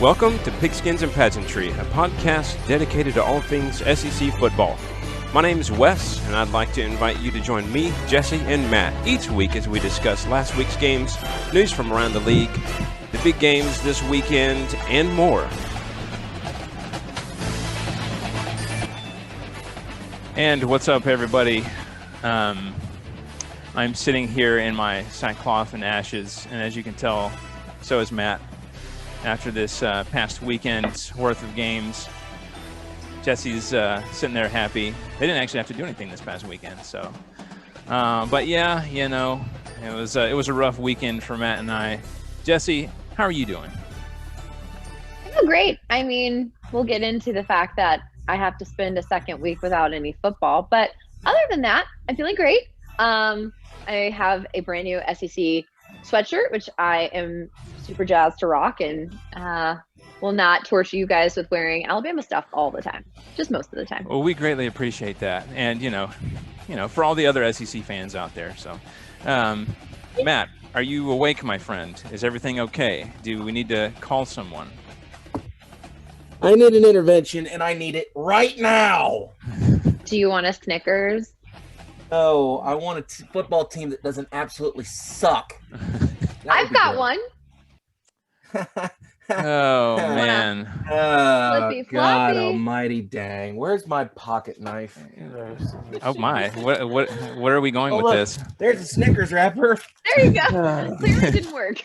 Welcome to Pigskins and Pageantry, a podcast dedicated to all things SEC football. My name is Wes, and I'd like to invite you to join me, Jesse, and Matt each week as we discuss last week's games, news from around the league, the big games this weekend, and more. And what's up, everybody? I'm sitting here in my sackcloth and ashes, and as you can tell, so is Matt. After this past weekend's worth of games, Jesse's sitting there happy. They didn't actually have to do anything this past weekend, so. But yeah, you know, it was a rough weekend for Matt and I. Jesse, how are you doing? I feel great. I mean, we'll get into the fact that I have to spend a second week without any football, but other than that, I'm feeling great. I have a brand new SEC sweatshirt, which I am super jazzed to rock, and will not torture you guys with wearing Alabama stuff all the time, just most of the time. Well, we greatly appreciate that, and you know, for all the other SEC fans out there. So, Matt, are you awake, my friend? Is everything okay? Do we need to call someone? I need an intervention, and I need it right now. Do you want a Snickers? Oh, I want a football team that doesn't absolutely suck. I've got one. Oh man! Flippy Oh, God floppy. almighty dang. Where's my pocket knife? Oh my! What are we going with Look, this? there's a Snickers wrapper. There you go. Clearly didn't work.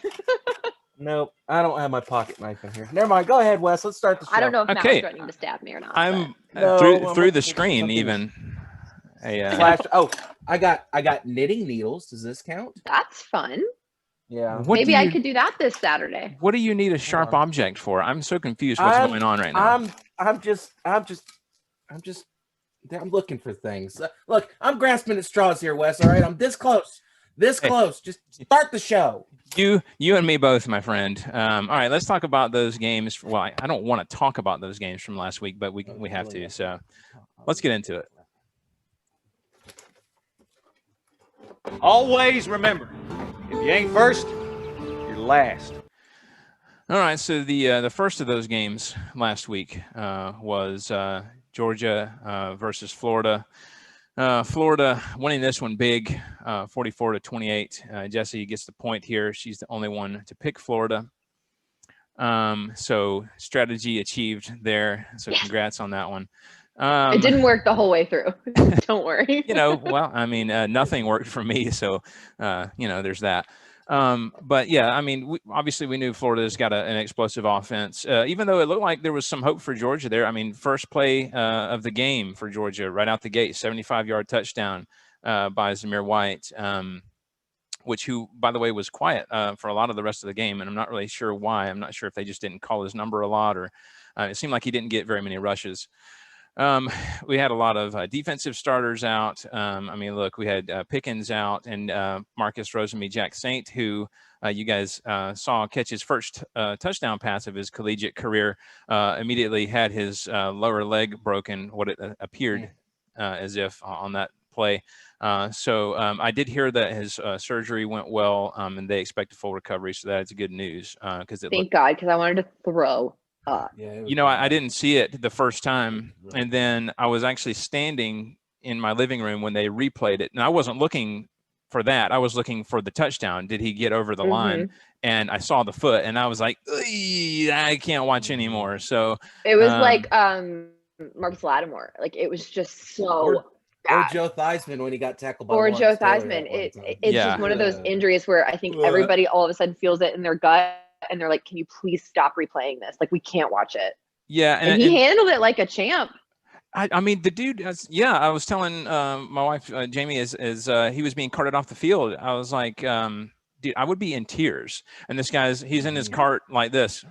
Nope, I don't have my pocket knife in here. Never mind. Go ahead, Wes. Let's start the show. I don't know if Matt Okay. was threatening to stab me or not. I'm No, through I'm the screen something- even. Flash. Oh, I got knitting needles. Does this count? That's fun. Yeah. Maybe I could do that this Saturday. What do you need a sharp object for? I'm so confused. What's going on right now? I'm looking for things. Look, I'm grasping at straws here, Wes. All right, I'm this close. This close. Just start the show. You and me both, my friend. All right, let's talk about those games. Well, I don't want to talk about those games from last week, but we have to. So let's get into it. Always remember, if you ain't first, you're last. All right, so the first of those games last week was Georgia versus Florida. Florida winning this one big, 44-28. Jessie gets the point here. She's the only one to pick Florida. So strategy achieved there. So congrats on that one. It didn't work the whole way through. Don't worry. Well, I mean, nothing worked for me. So, there's that. But yeah, I mean, we knew Florida's got an explosive offense, even though it looked like there was some hope for Georgia there. I mean, first play of the game for Georgia right out the gate, 75-yard touchdown by Zamir White, who, by the way, was quiet for a lot of the rest of the game. And I'm not really sure why. I'm not sure if they just didn't call his number a lot, or it seemed like he didn't get very many rushes. We had a lot of defensive starters out. Look, we had Pickens out and Marcus Rosemy-Jack-Saint, who you guys saw catch his first touchdown pass of his collegiate career, immediately had his lower leg broken, what it appeared as if on that play. So I did hear that his surgery went well, and they expect a full recovery. So that's good news. Thank God, because I wanted to throw. I didn't see it the first time, and then I was actually standing in my living room when they replayed it, and I wasn't looking for that. I was looking for the touchdown. Did he get over the line? And I saw the foot, and I was like, I can't watch anymore. So it was like Marcus Lattimore. Like, it was just so or Joe Theismann when he got tackled by or Lawrence Joe Taylor Theismann. It's Yeah. just one of those injuries where I think everybody all of a sudden feels it in their gut. And they're like, can you please stop replaying this? Like, we can't watch it. Yeah. And he handled it like a champ. I mean, the dude, I was telling my wife, Jamie, as he was being carted off the field, I was like, dude, I would be in tears. And this he's in his cart like this.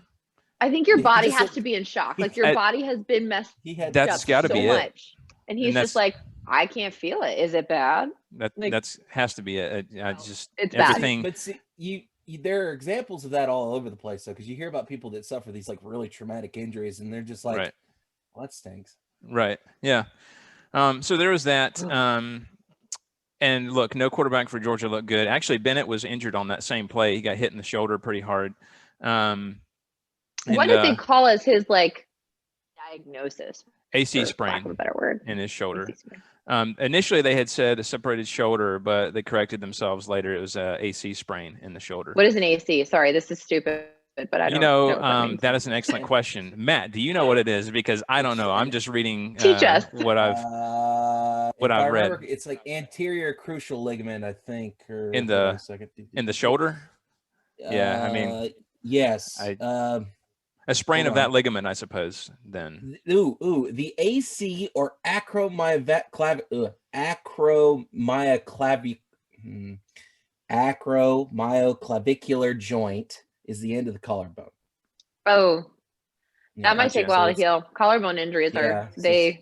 I think your body has to be in shock. Like, your body has been messed That's got to so be much. And he's just like, I can't feel it. Is it bad? That's has to be it. It's everything. Bad. But see, there are examples of that all over the place, though, because you hear about people that suffer these like really traumatic injuries, and they're just like, right. Well, that stinks. Right. Yeah. So there was that. And look, no quarterback for Georgia looked good. Actually, Bennett was injured on that same play. He got hit in the shoulder pretty hard. What did they call as his diagnosis? AC for sprain, lack of a better word, in his shoulder. AC sprain. Initially, they had said a separated shoulder, but they corrected themselves later. It was a AC sprain in the shoulder. What is an AC? Sorry, this is stupid, but I don't know what that means. That is an excellent question. Matt, do you know what it is? Because I don't know. I'm just reading Teach us. what I've read. It's like anterior crucial ligament, I think. Or in the shoulder. Yeah, I mean, yes. A sprain of that ligament, I suppose. Then. The AC or acromyoclavicular joint is the end of the collarbone. Oh, that might take a while to heal. Collarbone injuries are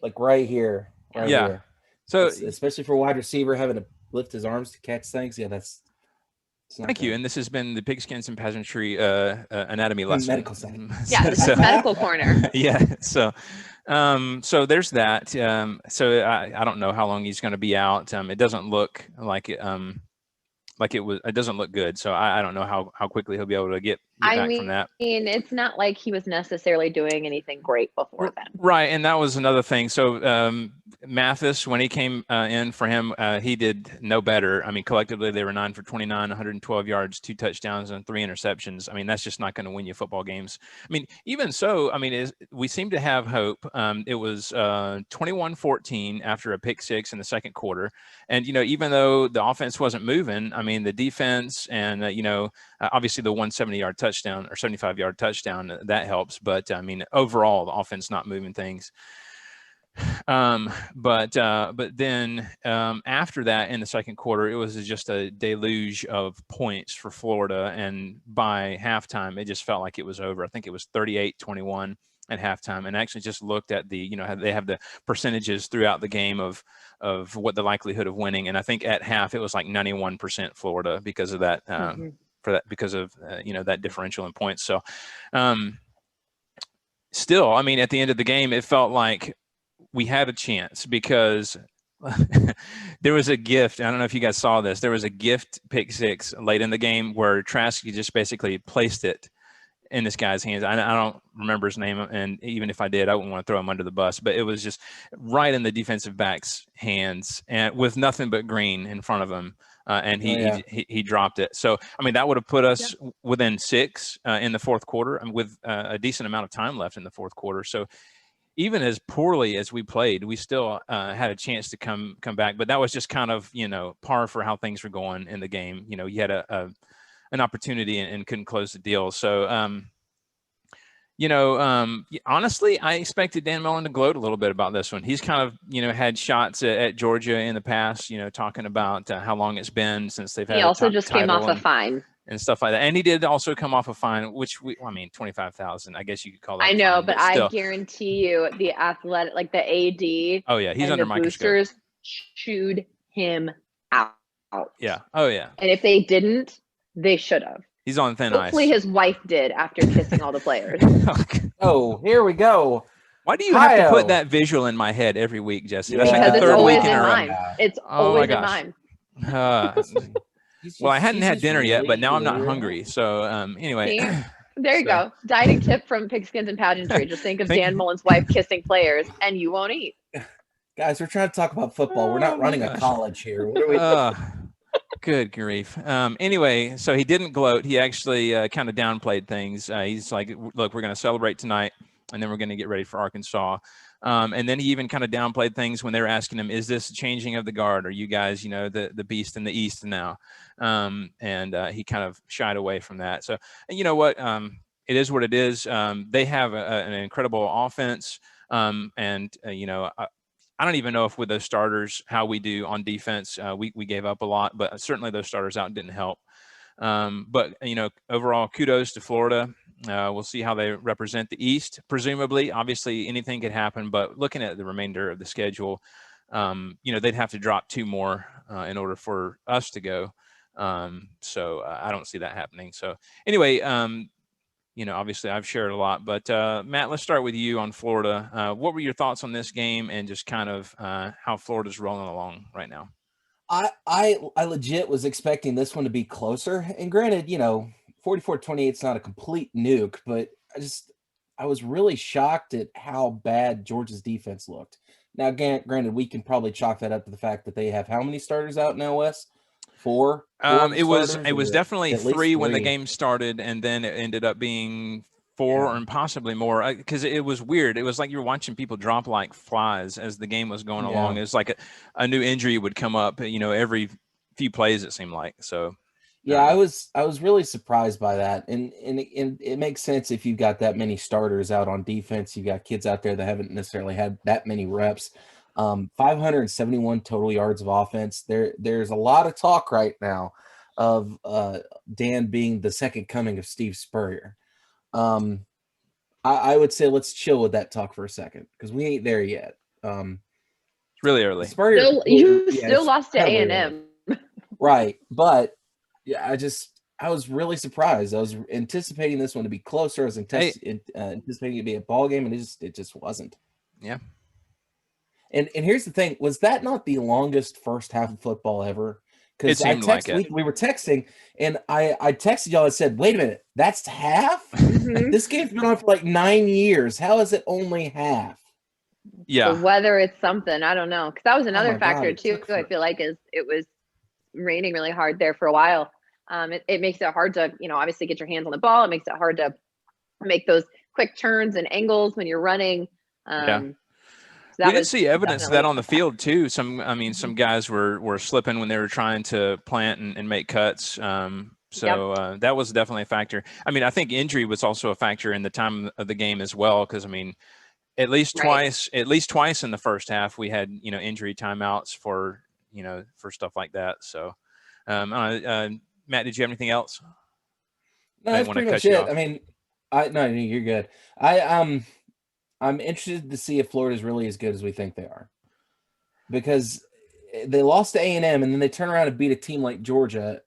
like right here. Right here. So especially for a wide receiver having to lift his arms to catch things. Yeah, that's. Thank you. And this has been the Pigskins and Pageantry anatomy lesson. Medical setting. Yeah, this is medical corner. Yeah. So there's that. So I don't know how long he's going to be out. It doesn't look like it was. It doesn't look good. So I don't know how quickly he'll be able to get back from that. I mean, it's not like he was necessarily doing anything great before then. Right, and that was another thing. So Mathis, when he came in for him, he did no better. I mean, collectively they were 9 for 29, 112 yards, 2 touchdowns, and 3 interceptions. I mean, that's just not going to win you football games. I mean, even so, I mean, we seem to have hope. It was 21-14 after a pick six in the second quarter, and even though the offense wasn't moving, I mean, the defense and obviously the 170-yard touchdown or 75-yard touchdown that helps. But I mean, overall, the offense not moving things. But then after that in the second quarter, it was just a deluge of points for Florida, and by halftime, it just felt like it was over. I think it was 38-21 at halftime, and actually just looked at the how they have the percentages throughout the game of what the likelihood of winning, and I think at half it was like 91% Florida because of that. Because of that differential in points. So still, I mean, at the end of the game, it felt like we had a chance because there was a gift. I don't know if you guys saw this. There was a gift pick six late in the game where Trask just basically placed it in this guy's hands. I don't remember his name, and even if I did, I wouldn't want to throw him under the bus, but it was just right in the defensive back's hands and with nothing but green in front of him. And he dropped it. So, I mean, that would have put us within 6 in the fourth quarter, and with a decent amount of time left in the fourth quarter. So even as poorly as we played, we still had a chance to come back. But that was just kind of, par for how things were going in the game. You had an opportunity and couldn't close the deal. So, honestly, I expected Dan Mullen to gloat a little bit about this one. He's kind of, had shots at Georgia in the past, talking about how long it's been since they've had. He also just came off a fine and stuff like that. And he did also come off a fine, which $25,000, I guess you could call that. I know, but I guarantee you the athletic, like the AD. Oh yeah. He's under microscope. Boosters chewed him out. Yeah. Oh yeah. And if they didn't, they should have. He's on thin ice. Hopefully his wife did after kissing all the players. Oh, here we go. Why do you have to put that visual in my head every week, Jesse? That's like the third week in a row. It's always in mine. Well, I hadn't had dinner yet, but now I'm not hungry. So anyway. See? There you go. Dieting tip from Pigskins and Pageantry. Just think of Dan Mullen's wife kissing players and you won't eat. Guys, we're trying to talk about football. We're not running a college here. What are we doing? Good grief. Anyway, so he didn't gloat. He actually kind of downplayed things. He's like, look, we're going to celebrate tonight, and then we're going to get ready for Arkansas. And then he even kind of downplayed things when they were asking him, is this changing of the guard? Are you guys, the beast in the East now? And he kind of shied away from that. So, and you know what? It is what it is. They have an incredible offense. I don't even know if with those starters, how we do on defense. We gave up a lot, but certainly those starters out didn't help. But overall, kudos to Florida. We'll see how they represent the East. Presumably, obviously, anything could happen. But looking at the remainder of the schedule, they'd have to drop 2 more in order for us to go. So I don't see that happening. So anyway, obviously I've shared a lot, but Matt, let's start with you on Florida. What were your thoughts on this game and just kind of how Florida's rolling along right now? I legit was expecting this one to be closer. And granted, 44-28 is not a complete nuke, but was really shocked at how bad Georgia's defense looked. Now, granted, we can probably chalk that up to the fact that they have how many starters out now, Wes? Four It was starters, definitely at least three when the three. game started, and then it ended up being four and possibly more, because it was weird. It was like you were watching people drop like flies as the game was going along. It was like a new injury would come up, every few plays, it seemed like. So yeah, I was really surprised by that, and it makes sense if you've got that many starters out on defense. You've got kids out there that haven't necessarily had that many reps. 571 total yards of offense. There's a lot of talk right now of Dan being the second coming of Steve Spurrier. I would say let's chill with that talk for a second because we ain't there yet. It's really early. Spurrier, you still lost to A&M. Right, but yeah, I was really surprised. I was anticipating this one to be closer. I was anticipating it to be a ball game, and it just wasn't. Yeah. And here's the thing: was that not the longest first half of football ever? Because we were texting, and I texted y'all and said, "Wait a minute, that's half? Mm-hmm. This game's been on for like 9 years. How is it only half?" Yeah. The weather is something. I don't know, because that was another factor too. I feel like is it was raining really hard there for a while. It makes it hard to obviously get your hands on the ball. It makes it hard to make those quick turns and angles when you're running. So we did see evidence of that on the field too. Some guys were slipping when they were trying to plant and make cuts. That was definitely a factor. I mean, I think injury was also a factor in the time of the game as well, because at least twice in the first half we had injury timeouts for stuff like that. So, Matt, did you have anything else? No, that's pretty much it. I mean, no, you're good. I'm interested to see if Florida's really as good as we think they are, because they lost to A&M and then they turn around and beat a team like Georgia.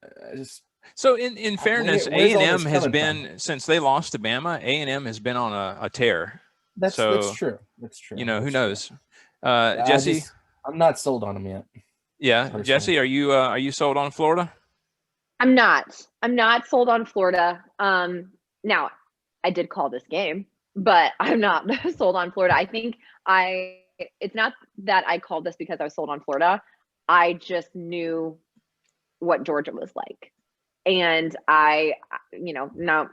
So in fairness, A&M has been, since they lost to Bama, A&M has been on a tear. That's true. That's true. Who knows? Jesse, I'm not sold on them yet. Yeah, personally. Jesse, are you sold on Florida? I'm not sold on Florida. Now, I did call this game, but I'm not sold on Florida. I think it's not that I called this because I was sold on Florida. I just knew what Georgia was like. And no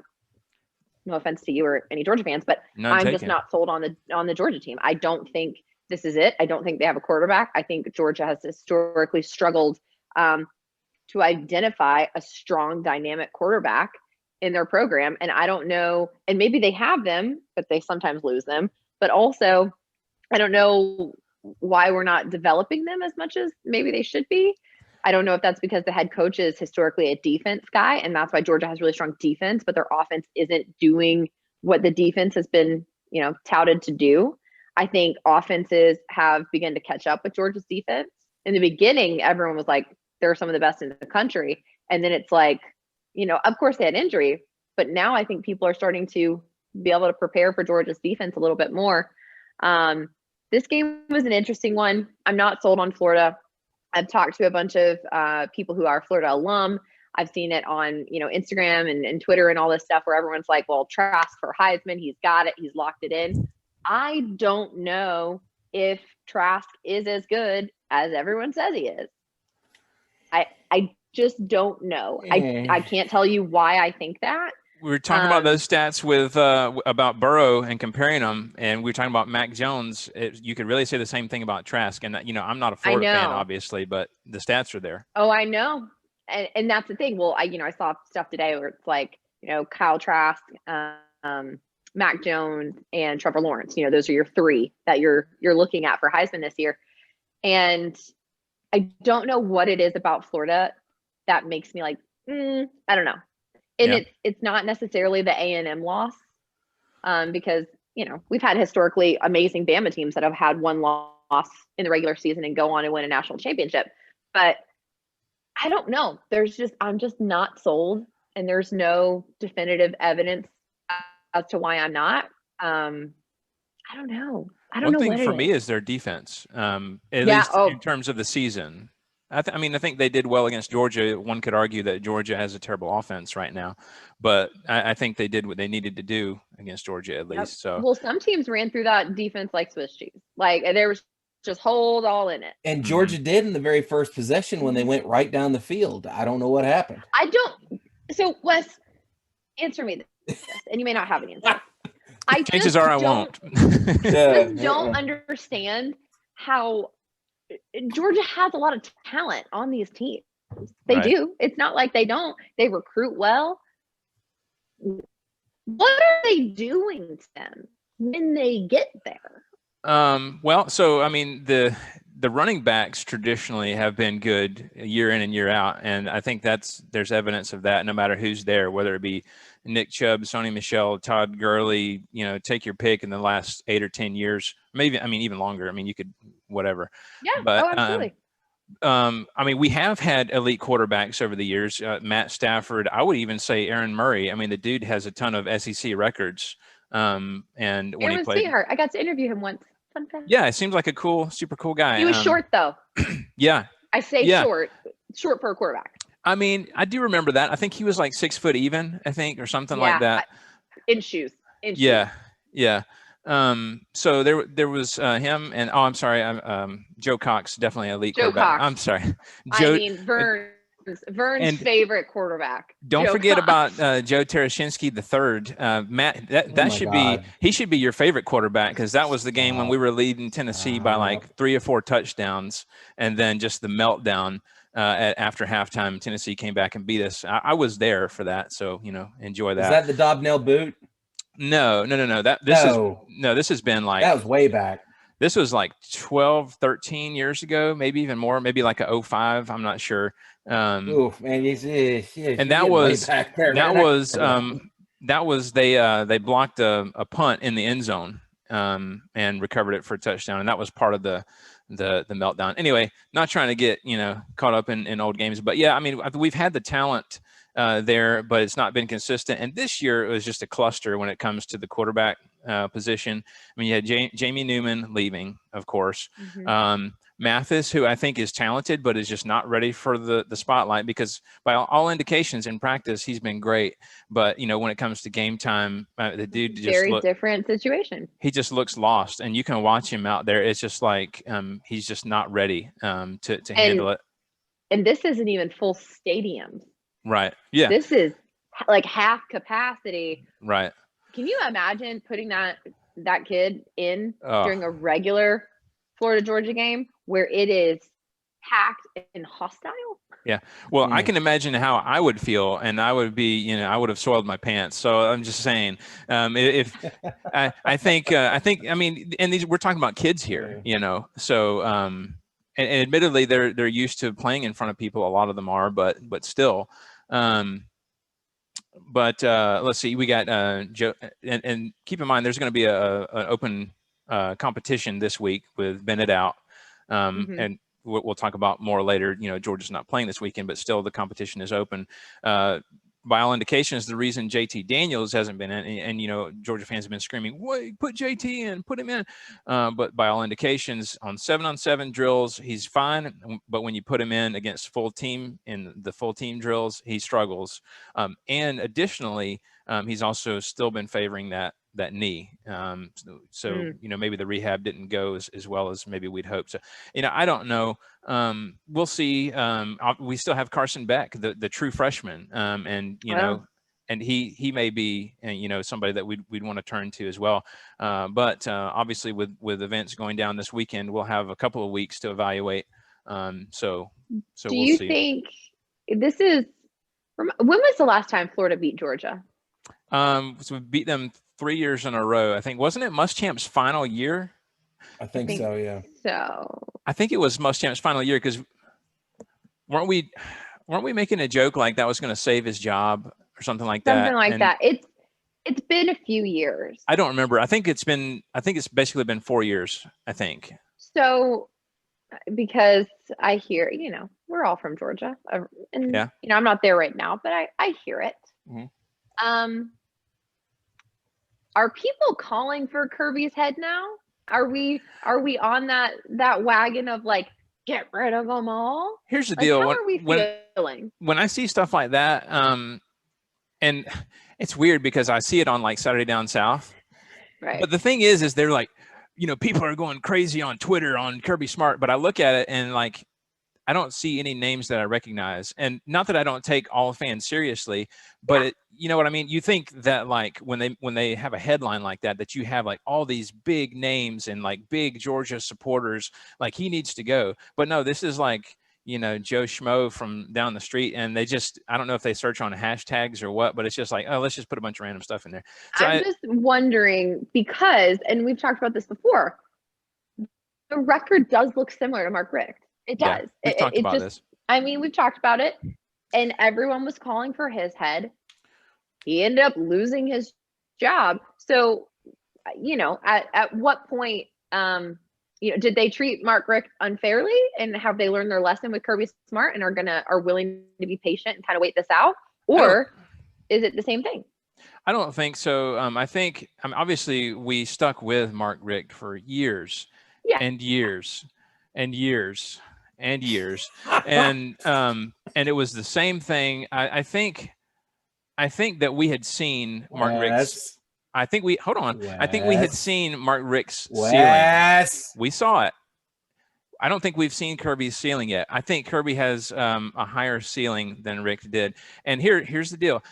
offense to you or any Georgia fans, but I'm just not sold on the Georgia team. I don't think this is it. I don't think they have a quarterback. I think Georgia has historically struggled to identify a strong, dynamic quarterback in their program. And I don't know, and maybe they have them, but they sometimes lose them. But also, I don't know why we're not developing them as much as maybe they should be. I don't know if that's because the head coach is historically a defense guy, and that's why Georgia has really strong defense, but their offense isn't doing what the defense has been, touted to do. I think offenses have begun to catch up with Georgia's defense. In the beginning, everyone was like, they're some of the best in the country. And then it's like, of course they had injury, but now I think people are starting to be able to prepare for Georgia's defense a little bit more. This game was an interesting one. I'm not sold on Florida. I've talked to a bunch of people who are Florida alum. I've seen it on, Instagram and Twitter and all this stuff where everyone's like, well, Trask for Heisman, he's got it. He's locked it in. I don't know if Trask is as good as everyone says he is. I just don't know. I can't tell you why I think that. We were talking about those stats with about Burrow and comparing them, and we were talking about Mac Jones. You could really say the same thing about Trask. And I'm not a Florida fan, obviously, but the stats are there. Oh, I know, and that's the thing. Well, I saw stuff today where it's like Kyle Trask, Mac Jones, and Trevor Lawrence. Those are your three that you're looking at for Heisman this year, and I don't know what it is about Florida that makes me like, I don't know. And it's not necessarily the A&M loss, because, we've had historically amazing Bama teams that have had one loss in the regular season and go on and win a national championship. But I don't know. I'm just not sold, and there's no definitive evidence as to why I'm not. I don't know. I don't know. One thing for me is their defense, at least in terms of the season. I mean, I think they did well against Georgia. One could argue that Georgia has a terrible offense right now, but I think they did what they needed to do against Georgia at least. So, well, some teams ran through that defense like Swiss cheese. Like there was just hold all in it. And Georgia did in the very first possession when they went right down the field. I don't know what happened. So Wes, answer me this, and you may not have an answer. Chances are I won't. Don't understand how Georgia has a lot of talent on these teams. They do. It's not like they don't. They recruit well. What are they doing to them when they get there? Well, so I mean, the running backs traditionally have been good year in and year out, and I think there's evidence of that. No matter who's there, whether it be Nick Chubb, Sony Michel, Todd Gurley, take your pick in the last 8 or 10 years, maybe. I mean, even longer. I mean, you could whatever. Yeah. But, absolutely. I mean, we have had elite quarterbacks over the years. Matt Stafford. I would even say Aaron Murray. I mean, the dude has a ton of SEC records. And when he played, I got to interview him once. Fun fact. Yeah, it seems like a super cool guy. He was short though. Yeah. I say short for a quarterback. I mean, I do remember that. I think he was like 6 foot even, I think, or something like that. In shoes. Yeah. So there was him and I'm sorry, Joe Cox, definitely elite quarterback. I'm sorry. Vern's favorite quarterback. Don't forget about Joe Tereshinski III. Matt, that should be he should be your favorite quarterback, because that was the game when we were leading Tennessee by like 3 or 4 touchdowns, and then just the meltdown after halftime. Tennessee came back and beat us. I was there for that, so enjoy that. Is that the Dobnell boot? No. This has been like, that was way back. This was like 12, 13 years ago, maybe even more, maybe like a 05. I'm not sure. Oof, man, and that was they blocked a punt in the end zone and recovered it for a touchdown, and that was part of the meltdown. Anyway, not trying to get caught up in old games, but yeah, I mean, we've had the talent there, but it's not been consistent. And this year it was just a cluster when it comes to the quarterback position. I mean, you had Jamie Newman leaving, of course. Mm-hmm. Mathis, who I think is talented, but is just not ready for the spotlight, because by all indications in practice, he's been great. But, when it comes to game time, the dude just very different situation. He just looks lost, and you can watch him out there. It's just like he's just not ready to handle it. And this isn't even full stadiums. Right. Yeah. This is like half capacity. Right. Can you imagine putting that kid in during a regular Florida Georgia game where it is packed and hostile? Yeah. Well, I can imagine how I would feel, and I would be, I would have soiled my pants. So I'm just saying, if I think, I mean, and we're talking about kids here, so, and admittedly they're used to playing in front of people. A lot of them are, but still, but let's see, we got Joe, and keep in mind, there's going to be an open competition this week with Bennett out. And we'll talk about more later. Georgia's not playing this weekend, but still the competition is open. By all indications, the reason JT Daniels hasn't been in, and Georgia fans have been screaming, "Wait, put JT in, put him in." But by all indications, on 7-on-7 drills, he's fine. But when you put him in against full team in the full team drills, he struggles. And additionally, he's also still been favoring that knee. Maybe the rehab didn't go as well as maybe we'd hope. So, I don't know. We'll see. We still have Carson Beck, the true freshman. And he may be, somebody that we'd want to turn to as well. But obviously with events going down this weekend, we'll have a couple of weeks to evaluate. So do we'll you see. think this is, when was the last time Florida beat Georgia? So we beat them 3 years in a row. I think, wasn't it Muschamp's final year? I think so. Yeah. So I think it was Muschamp's final year, because weren't we making a joke like that was going to save his job or something like that? Something like that. It's been a few years. I don't remember. I think it's basically been 4 years, I think. So, because I hear, we're all from Georgia, and yeah. I'm not there right now, but I hear it. Mm-hmm. Are people calling for Kirby's head now? Are we on that wagon of like, get rid of them all. Here's the Like, deal. how are we feeling? When I see stuff like that, and it's weird because I see it on like Saturday Down South. Right. But the thing is they're like, people are going crazy on Twitter on Kirby Smart, but I look at it and like, I don't see any names that I recognize. And not that I don't take all fans seriously, but you know what I mean? You think that like when they have a headline like that you have like all these big names and like big Georgia supporters, like he needs to go. But no, this is like, Joe Schmo from down the street, and they just, I don't know if they search on hashtags or what, but it's just like, oh, let's just put a bunch of random stuff in there. So I'm just wondering because, and we've talked about this before, the record does look similar to Mark Richt. It does. Yeah, we've talked about this. I mean, we've talked about it, and everyone was calling for his head. He ended up losing his job. So, at what point, did they treat Mark Richt unfairly, and have they learned their lesson with Kirby Smart and are willing to be patient and kind of wait this out, or is it the same thing? I don't think so. I think obviously we stuck with Mark Richt for years and years and years and years, and it was the same thing. I think that we had seen Mark Richt's. I think we had seen Mark Richt's ceiling. We saw it. I don't think we've seen Kirby's ceiling yet. I think Kirby has a higher ceiling than Richt did. And here's the deal.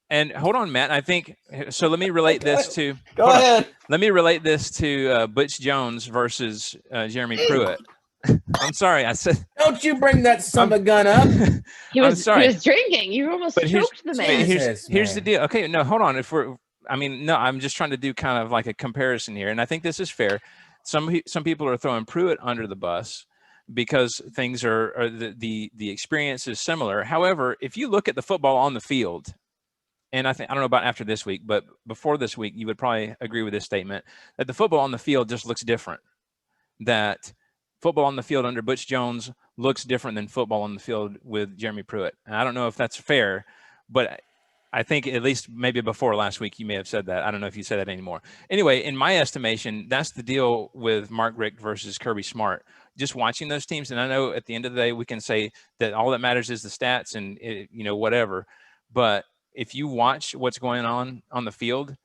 And hold on, Matt. I think so. Let me relate this to. Go ahead. Let me relate this to Butch Jones versus Jeremy Pruitt. I'm sorry. I said. Don't you bring that son of a gun up. He was drinking. You almost choked the man. Here's the deal. Okay, no, hold on. I'm just trying to do kind of like a comparison here, and I think this is fair. Some people are throwing Pruitt under the bus because things are the experience is similar. However, if you look at the football on the field, and I don't know about after this week, but before this week, you would probably agree with this statement that the football on the field just looks different. That football on the field under Butch Jones looks different than football on the field with Jeremy Pruitt. And I don't know if that's fair, but I think at least maybe before last week, you may have said that. I don't know if you said that anymore. Anyway, in my estimation, that's the deal with Mark Richt versus Kirby Smart. Just watching those teams, and I know at the end of the day, we can say that all that matters is the stats and whatever. But if you watch what's going on the field,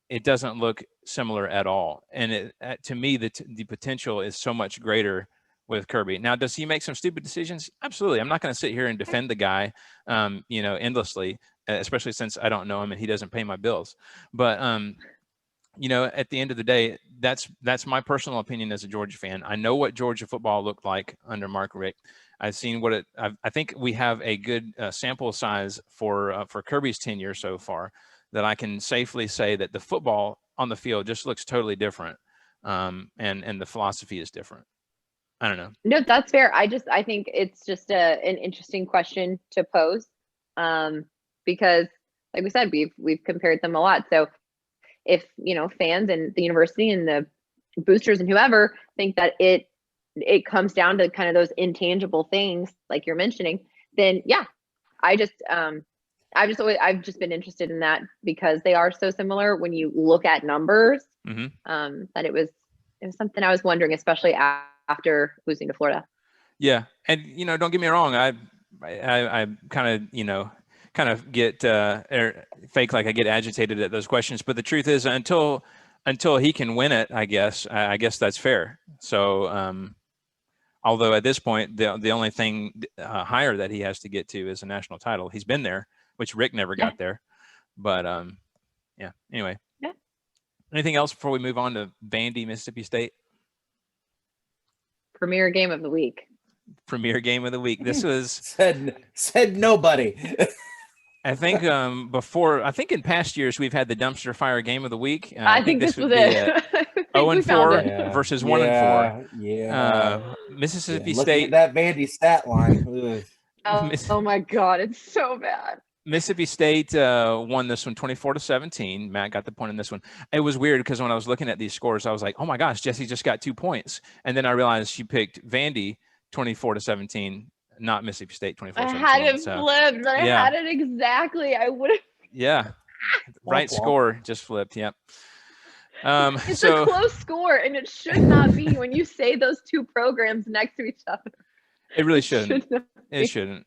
it doesn't look similar at all. And to me, the potential is so much greater with Kirby. Now, does he make some stupid decisions? Absolutely. I'm not going to sit here and defend the guy, endlessly, especially since I don't know him and he doesn't pay my bills. But, at the end of the day, that's my personal opinion as a Georgia fan. I know what Georgia football looked like under Mark Richt. I've seen I think we have a good sample size for Kirby's tenure so far, that I can safely say that the football on the field just looks totally different. And the philosophy is different. I don't know. No, that's fair. I think it's just an interesting question to pose. Because like we said, we've compared them a lot. So if, fans and the university and the boosters and whoever think that it comes down to kind of those intangible things like you're mentioning, then yeah, I've just been interested in that because they are so similar when you look at numbers. That it was something I was wondering, especially after losing to Florida. Yeah, and don't get me wrong, I kind of get fake like I get agitated at those questions, but the truth is until he can win it, I guess that's fair. So although at this point the only thing higher that he has to get to is a national title. He's been there, which Rick never got there. But anyway. Yeah. Anything else before we move on to Vandy, Mississippi State? Premier game of the week. This was said nobody. I think in past years we've had the dumpster fire game of the week. I think this was it. 0-4 versus 1-4. Yeah. Mississippi State. At that Vandy stat line. Oh my God, it's so bad. Mississippi State won this one 24-17. Matt got the point in this one. It was weird because when I was looking at these scores, I was like, oh my gosh, Jesse just got 2 points. And then I realized she picked Vandy 24-17, not Mississippi State 24-17. I had it flipped. I had it exactly. I would have. Yeah. Right score just flipped. Yep. It's a close score, and it should not be when you say those two programs next to each other. It really shouldn't. It shouldn't.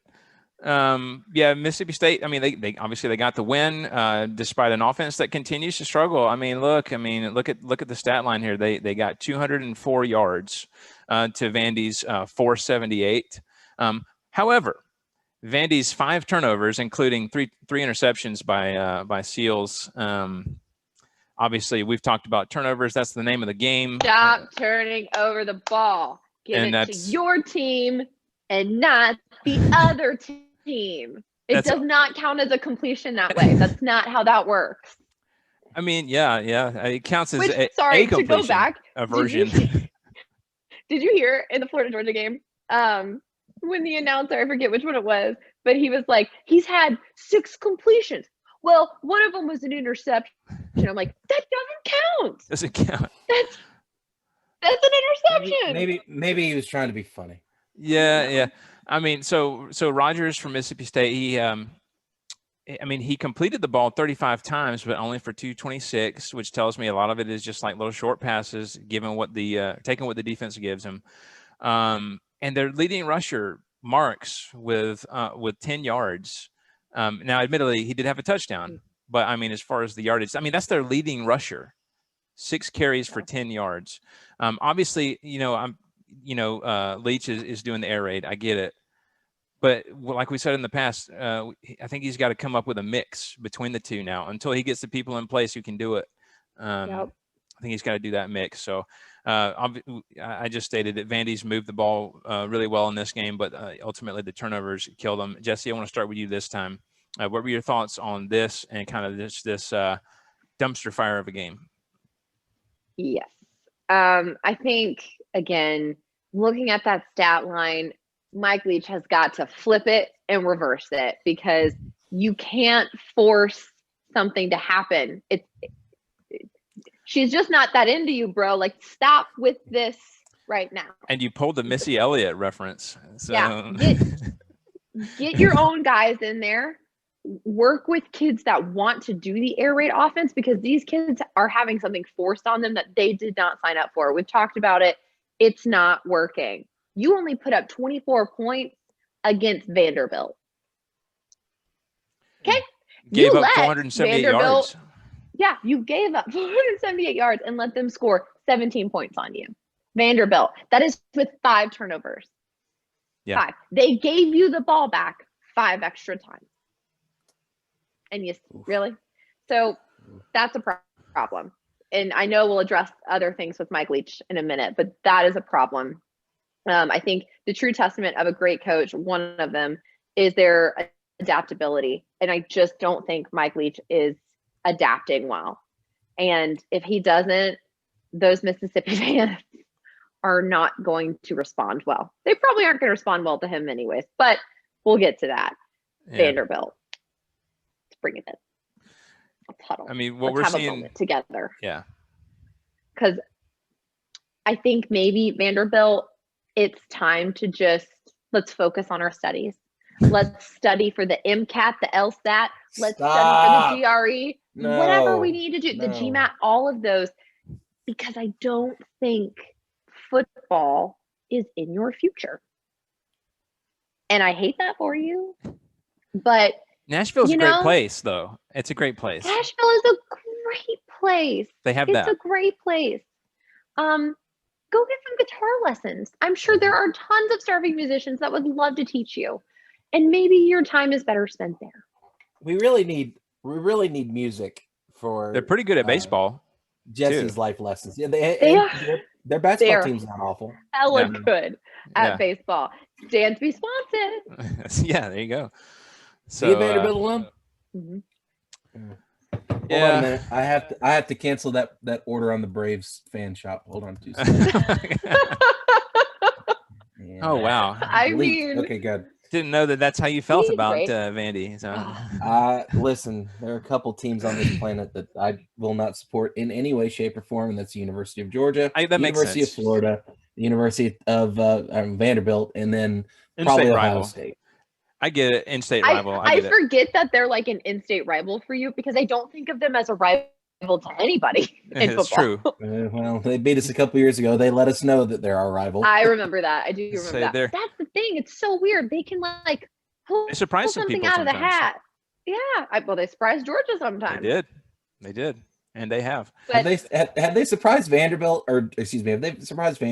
Yeah, Mississippi State. I mean, they obviously they got the win despite an offense that continues to struggle. I mean, look at the stat line here. They got 204 yards to Vandy's 478. However, Vandy's 5 turnovers, including three interceptions by Seals. Obviously, we've talked about turnovers. That's the name of the game. Stop turning over the ball. Give it to your team and not the other team. It does not count as a completion that way. That's not how that works. I mean, yeah. It counts as a completion. To go back, a version. Did you hear in the Florida-Georgia game when the announcer, I forget which one it was, but he was like, he's had 6 completions. Well, one of them was an interception. I'm like, that doesn't count. Doesn't count. That's an interception. Maybe he was trying to be funny. Yeah. I mean, so Rogers from Mississippi State, he completed the ball 35 times, but only for 226, which tells me a lot of it is just like little short passes, taking what the defense gives him. And their leading rusher Marks with 10 yards. Now, admittedly, he did have a touchdown, but I mean, as far as the yardage, I mean, that's their leading rusher, 6 carries for 10 yards. Obviously, Leach is doing the air raid. I get it. But like we said in the past, I think he's got to come up with a mix between the two now until he gets the people in place who can do it. I think he's got to do that mix. So I just stated that Vandy's moved the ball really well in this game, but ultimately the turnovers killed them. Jesse, I want to start with you this time. What were your thoughts on this and kind of this dumpster fire of a game? Yes. I think, again, looking at that stat line, Mike Leach has got to flip it and reverse it because you can't force something to happen. She's just not that into you, bro. Like, stop with this right now. And you pulled the Missy Elliott reference. So. Yeah. Get your own guys in there. Work with kids that want to do the air raid offense because these kids are having something forced on them that they did not sign up for. We've talked about it. It's not working. You only put up 24 points against Vanderbilt. Okay? Gave up 478 yards. Yeah, you gave up 478 yards and let them score 17 points on you. Vanderbilt. That is with 5 turnovers. Yeah. 5. They gave you the ball back 5 extra times. And really? So that's a problem. And I know we'll address other things with Mike Leach in a minute, but that is a problem. I think the true testament of a great coach, one of them, is their adaptability. And I just don't think Mike Leach is adapting well. And if he doesn't, those Mississippi fans are not going to respond well. They probably aren't going to respond well to him anyways, but we'll get to that. Yeah. Vanderbilt. Let's bring it in. Let's huddle. I mean, what Let's we're have seeing a moment together. Yeah. Because I think maybe Vanderbilt, it's time to just, let's focus on our studies. Let's study for the MCAT, the LSAT. Let's study for the GRE. No, whatever we need to do, the GMAT, all of those. Because I don't think football is in your future. And I hate that for you. But Nashville's a great place, though. It's a great place. Nashville is a great place. They have It's a great place. Go get some guitar lessons. I'm sure there are tons of starving musicians that would love to teach you. And maybe your time is better spent there. We really need music for. They're pretty good at baseball. Jesse's too. Life lessons. Yeah, their basketball team's not awful. Hella good at baseball. Stand to be sponsored. Yeah, there you go. So See Vanderbilt alum? Mm-hmm. Hold on a minute. I have to cancel that order on the Braves fan shop. Hold on 2 seconds. Oh wow. I mean, okay, good. Didn't know that's how you felt about Vandy. So. Listen, there are a couple teams on this planet that I will not support in any way, shape, or form, and that's the University of Georgia, that University of Florida, the University of Vanderbilt, and then probably Ohio State. I get it, in-state rival. I forget that they're like an in-state rival for you because I don't think of them as a rival to anybody in It's football. true. Well, they beat us a couple years ago. They let us know that they're our rival. I remember that. I do remember Say that. they're- But that's the thing. It's so weird. They can like pull They surprise some something people out of the sometimes. hat. Yeah. Well, they surprised Georgia They sometimes. did, and they have. Have But they surprised Vanderbilt, or excuse me, have they surprised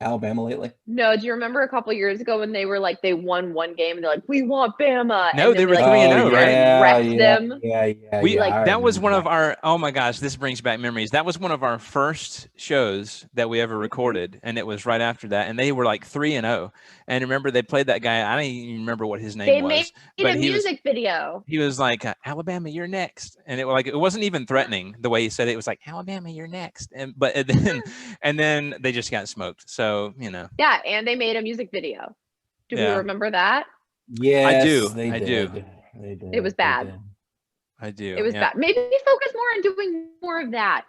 Alabama lately? no, do you remember a couple years ago when they were like, they won one game and they're like, we want Bama? No, and they then were we, like, 3-0, right? wrecked them. We I that was remember one of our, oh my gosh, this brings back memories. That was one of our first shows that we ever recorded, and it was right after that, and they were like 3-0. And remember, they played that guy. I don't even remember what his name They was, made but a music video. he was like, Alabama, you're next, and it wasn't even threatening the way he said it. It was like, Alabama, you're next, and then they just got smoked. So Yeah, and they made a music video. Do we Yeah. remember that? Yes, I do. They I did. do. They did. It was They bad. did. I do. It was yeah. bad. Maybe focus more on doing more of that.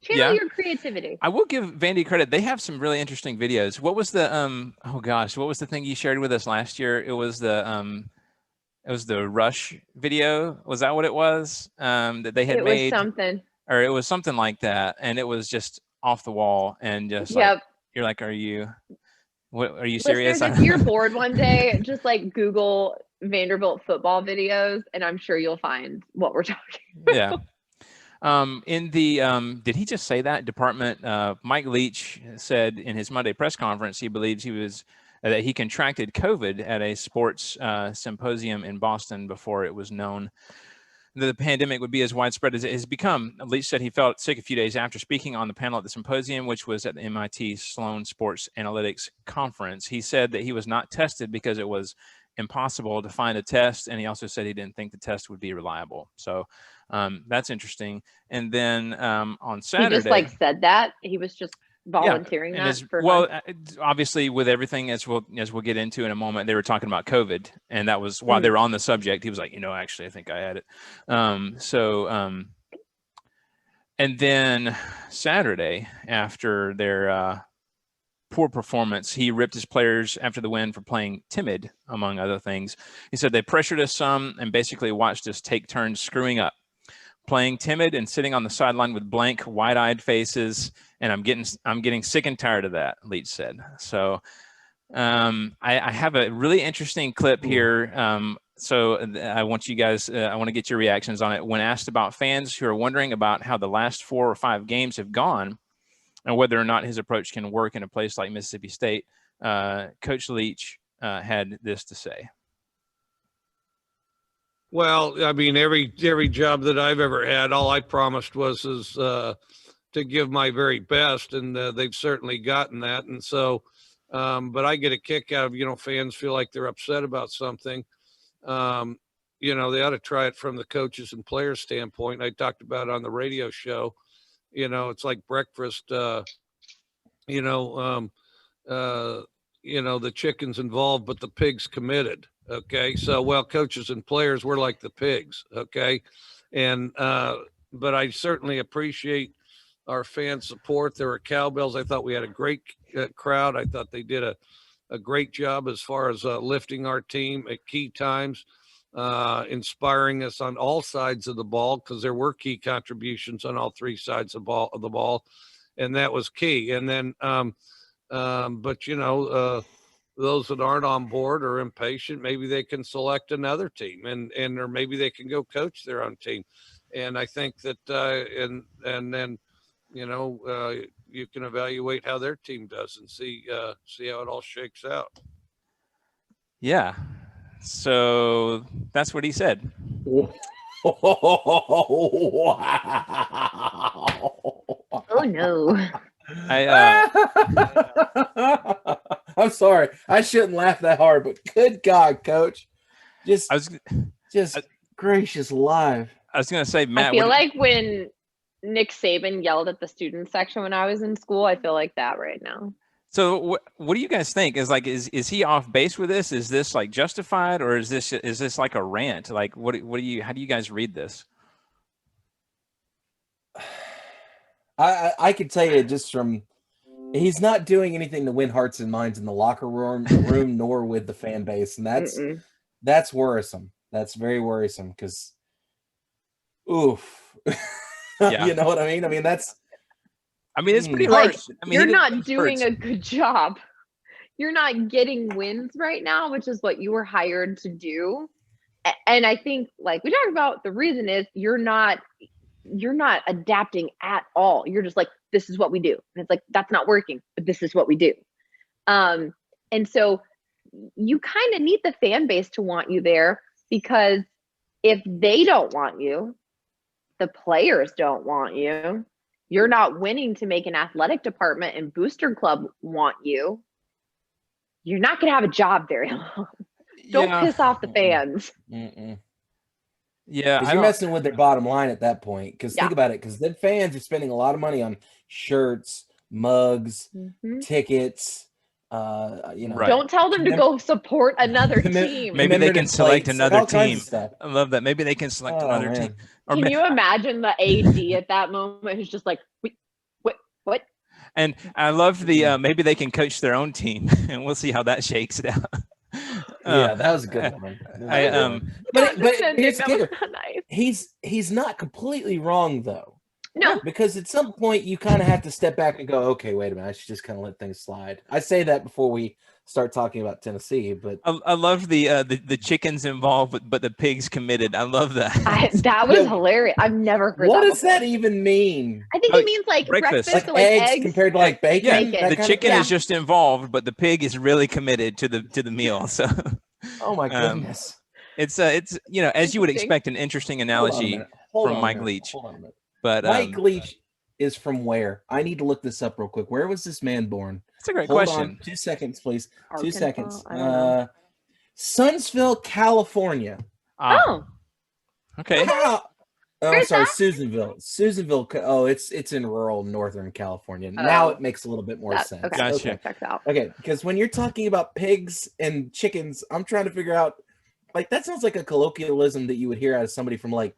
Channel Yeah. your creativity. I will give Vandy credit. They have some really interesting videos. What was the oh gosh, what was the thing you shared with us last year? It was the Rush video. Was that what it was? That they had It made, was something. or it was something like that, and it was just off the wall, and just like, Yep. you're like, are you serious? Listeners, if you're bored one day, just like Google Vanderbilt football videos, and I'm sure you'll find what we're talking about. Yeah. In the did he just say that department? Mike Leach said in his Monday press conference he believes that he contracted COVID at a sports symposium in Boston before it was known that the pandemic would be as widespread as it has become. Leach said he felt sick a few days after speaking on the panel at the symposium, which was at the MIT Sloan Sports Analytics Conference. He said that he was not tested because it was impossible to find a test, and he also said he didn't think the test would be reliable. So that's interesting. And then on Saturday, He just like said that he was just volunteering and that for well, fun. obviously with everything as we'll get into in a moment, they were talking about COVID, and that was while they were on the subject. He was like, actually, I think I had it. And then Saturday, after their poor performance, he ripped his players after the win for playing timid, among other things. He said they pressured us some and basically watched us take turns screwing up, playing timid and sitting on the sideline with blank, wide-eyed faces, and I'm getting sick and tired of that, Leach said. So I have a really interesting clip here. So I want you guys, I want to get your reactions on it. When asked about fans who are wondering about how the last 4 or 5 games have gone and whether or not his approach can work in a place like Mississippi State, Coach Leach had this to say. Well, I mean, every job that I've ever had, all I promised was to give my very best, and they've certainly gotten that. And so, but I get a kick out of, fans feel like they're upset about something. They ought to try it from the coaches and players standpoint. I talked about it on the radio show. It's like breakfast. The chicken's involved, but the pig's committed. Okay. So, well, coaches and players, we're like the pigs. Okay. And, but I certainly appreciate our fan support. There were cowbells. I thought we had a great crowd. I thought they did a great job as far as lifting our team at key times, inspiring us on all sides of the ball, because there were key contributions on all 3 sides of the ball. And that was key. And then, but those that aren't on board or impatient, maybe they can select another team, or maybe they can go coach their own team. And I think that, and then, you can evaluate how their team does and see how it all shakes out. Yeah. So that's what he said. Wow. Oh no. I'm sorry. I shouldn't laugh that hard, but good God, Coach. Just gracious live. I was going to say, Matt. I feel like when Nick Saban yelled at the student section when I was in school, I feel like that right now. So what do you guys think? Is he off base with this? Is this like justified, or is this like a rant? Like how do you guys read this? I could tell you just from, he's not doing anything to win hearts and minds in the locker room nor with the fan base, and that's worrisome. That's very worrisome because, oof. Yeah. You know what I mean? I mean, that's it's pretty Like, harsh. I mean, you're he did not lose doing spurts. a good job. You're not getting wins right now, which is what you were hired to do. And I think, like we talked about, the reason is you're not adapting at all. You're just like, this is what we do. And it's like, that's not working, but this is what we do. And so you kind of need the fan base to want you there, because if they don't want you, the players don't want you, you're not winning to make an athletic department and booster club want you, you're not going to have a job very long. Don't piss off the fans. Yeah, because you're messing with their bottom line at that point. Because think about it, because then fans are spending a lot of money on shirts, mugs, tickets. Right. Don't tell them to go support another team. Maybe they can select another team. I love that. Maybe they can select another team. Or can you imagine the AD at that moment who's just like, what? And I love the maybe they can coach their own team, and we'll see how that shakes out. Yeah, that was a good one. But here's the kicker. Nice. He's not completely wrong though. No, because at some point you kind of have to step back and go, okay, wait a minute, I should just kind of let things slide. I say that before we start talking about Tennessee, but I love the chickens involved, but the pigs committed. I love that. That was hilarious. I've never heard what that does that even mean? I think it means like breakfast like or like eggs compared to like bacon. Yeah, the chicken is just involved, but the pig is really committed to the meal. So, oh my goodness, it's as you would expect, an interesting analogy from Mike Leach. Hold on a minute. But Mike Leach is from where? I need to look this up real quick. Where was this man born? That's a great Hold question. on. 2 seconds, please. Arkansas? 2 seconds. I don't know. Sunsville, California. Oh, okay. Oh, Where's sorry, that? Susanville. Oh, it's in rural Northern California. Now it makes a little bit more sense. Okay. Gotcha. Okay. Checks out. Okay, because when you're talking about pigs and chickens, I'm trying to figure out, like, that sounds like a colloquialism that you would hear out of somebody from, like,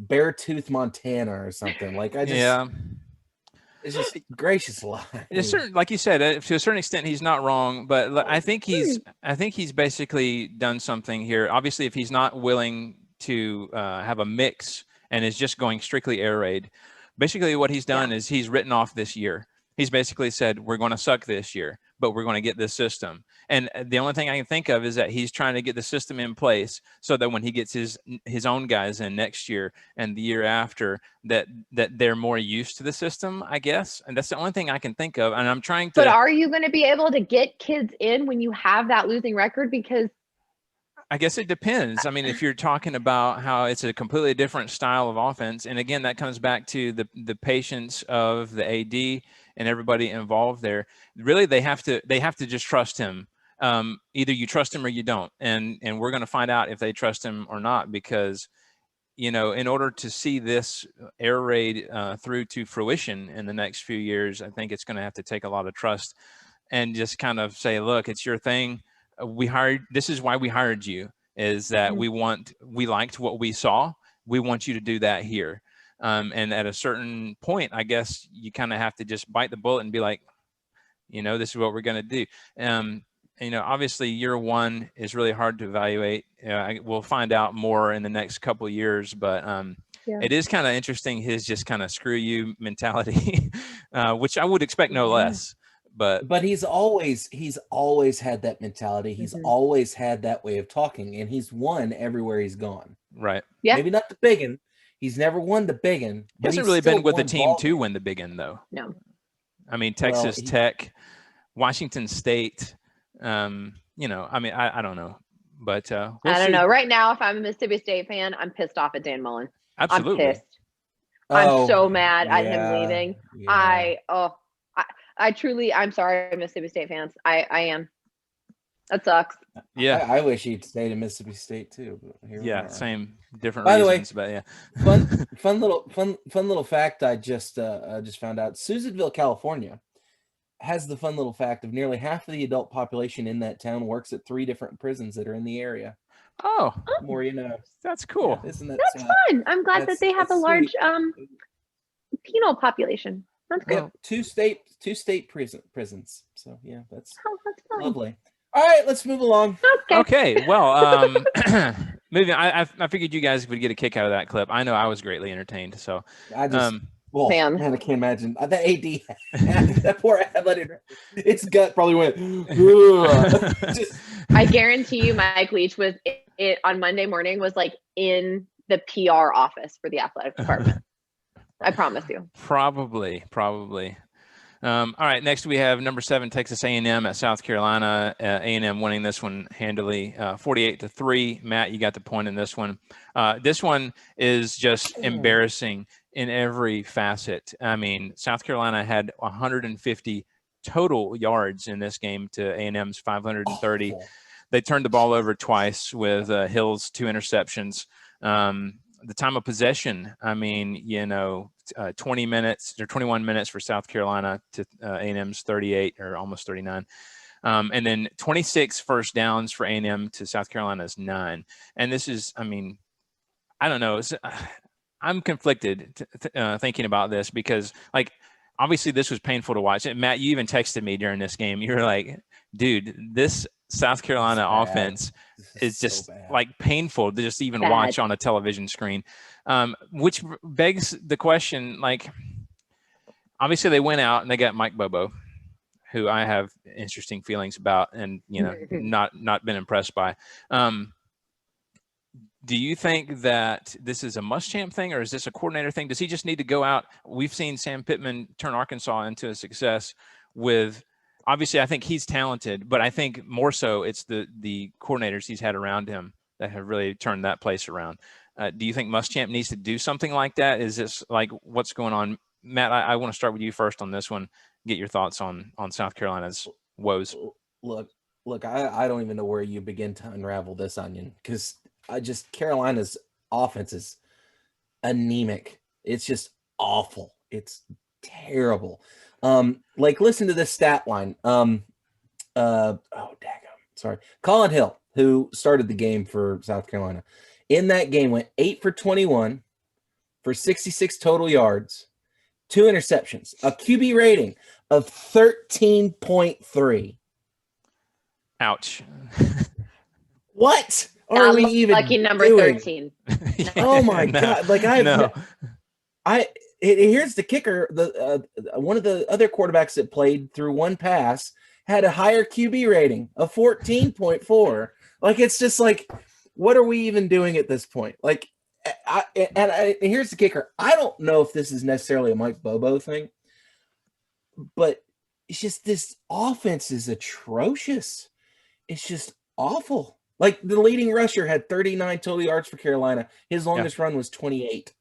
Beartooth, Montana or something. Like, it's just gracious alive. Like you said, to a certain extent, he's not wrong, but I think he's basically done something here. Obviously, if he's not willing to have a mix and is just going strictly air raid, basically what he's done is he's written off this year. He's basically said, we're going to suck this year, but we're going to get this system. And the only thing I can think of is that he's trying to get the system in place so that when he gets his own guys in next year and the year after, that they're more used to the system, I guess. And that's the only thing I can think of. And I'm trying to. But are you going to be able to get kids in when you have that losing record? Because I guess it depends. I mean, if you're talking about how it's a completely different style of offense, and again, that comes back to the patience of the AD and everybody involved there. Really, they have to just trust him. Either you trust him or you don't, and we're going to find out if they trust him or not, because in order to see this air raid through to fruition in the next few years, I think it's going to have to take a lot of trust and just kind of say, look, it's your thing. This is why we hired you, is that we liked what we saw. We want you to do that here. And at a certain point, I guess you kind of have to just bite the bullet and be like, this is what we're going to do. Obviously year one is really hard to evaluate. We'll find out more in the next couple of years, but it is kind of interesting, his just kind of screw you mentality, which I would expect no less. But he's always had that mentality. He's always had that way of talking, and he's won everywhere he's gone. Right. Yeah. Maybe not the big one. He's never won the big one. He hasn't really been with the team to win the big one, though. No. I mean, Texas Tech, Washington State. I don't know, but I don't know. Right now, if I'm a Mississippi State fan, I'm pissed off at Dan Mullen. Absolutely. I'm pissed. I'm so mad at him leaving. Yeah. I truly, I'm sorry, Mississippi State fans. I am. That sucks. Yeah. I wish he'd stayed in Mississippi State too. But here we are. Same, different By reasons, the way, but yeah. fun little fact I just found out. Susanville, California has the fun little fact of nearly half of the adult population in that town works at 3 different prisons that are in the area. Oh, More you know. that's cool. Yeah, isn't that That's fun. I'm glad that they have a large penal population. That's good. Yeah, 2 state prisons. So yeah, that's That's fun. lovely. All right, let's move along. Okay. Okay, well, moving. I figured you guys would get a kick out of that clip. I know I was greatly entertained. So I just, well, Man. man, I can't imagine that AD, that poor athletic, its gut probably went. "Ugh." Just, I guarantee you, Mike Leach was it on Monday morning was like in the PR office for the athletic department. I promise you. Probably. All right, next we have number 7, Texas A&M at South Carolina. A&M winning this one handily, 48-3. Matt, you got the point in this one. This one is just embarrassing in every facet. I mean, South Carolina had 150 total yards in this game to A&M's 530. They turned the ball over twice with Hill's 2 interceptions. The time of possession, I mean, 20 minutes or 21 minutes for South Carolina to A&M's 38 or almost 39. And then 26 first downs for A&M to South Carolina's 9. And this is, I mean, I don't know. I'm conflicted thinking about this because, like, obviously this was painful to watch. And Matt, you even texted me during this game. You were like, dude, this South Carolina offense is just like painful to just even watch on a television screen, which begs the question, like, obviously they went out and they got Mike Bobo, who I have interesting feelings about and, not been impressed by. Do you think that this is a Muschamp thing or is this a coordinator thing? Does he just need to go out? We've seen Sam Pittman turn Arkansas into a success with, obviously I think he's talented, but I think more so it's the coordinators he's had around him that have really turned that place around. Do you think Muschamp needs to do something like that? Is this like what's going on? Matt, I want to start with you first on this one. Get your thoughts on South Carolina's woes. Look, I don't even know where you begin to unravel this onion because Carolina's offense is anemic. It's just awful. It's terrible. Like listen to this stat line. Sorry. Colin Hill, who started the game for South Carolina, in that game went 8 for 21 for 66 total yards, 2 interceptions, a QB rating of 13.3. Ouch. What are we even lucky number doing? 13. Oh my God. Like here's the kicker. One of the other quarterbacks that played through one pass had a higher QB rating of 14.4. Like, it's just like, what are we even doing at this point? Like, here's the kicker. I don't know if this is necessarily a Mike Bobo thing, but it's just this offense is atrocious. It's just awful. Like, the leading rusher had 39 total yards for Carolina. His longest run was 28.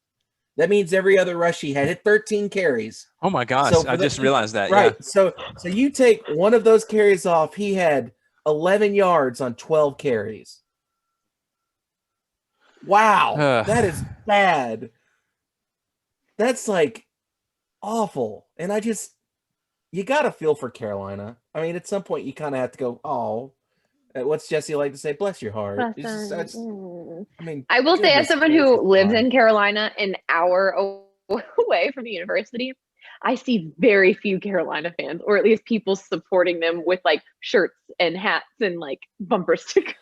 That means every other rush he had 13 carries. Oh my gosh. So I just realized that. Right. Yeah. So you take one of those carries off, he had 11 yards on 12 carries. Wow. That is bad. That's like awful. And you got to feel for Carolina. I mean, at some point you kind of have to go, oh, what's Jesse like to say? Bless your heart. I mean, I will say, as someone who lives in Carolina, an hour away from the university, I see very few Carolina fans, or at least people supporting them with like shirts and hats and like bumper stickers.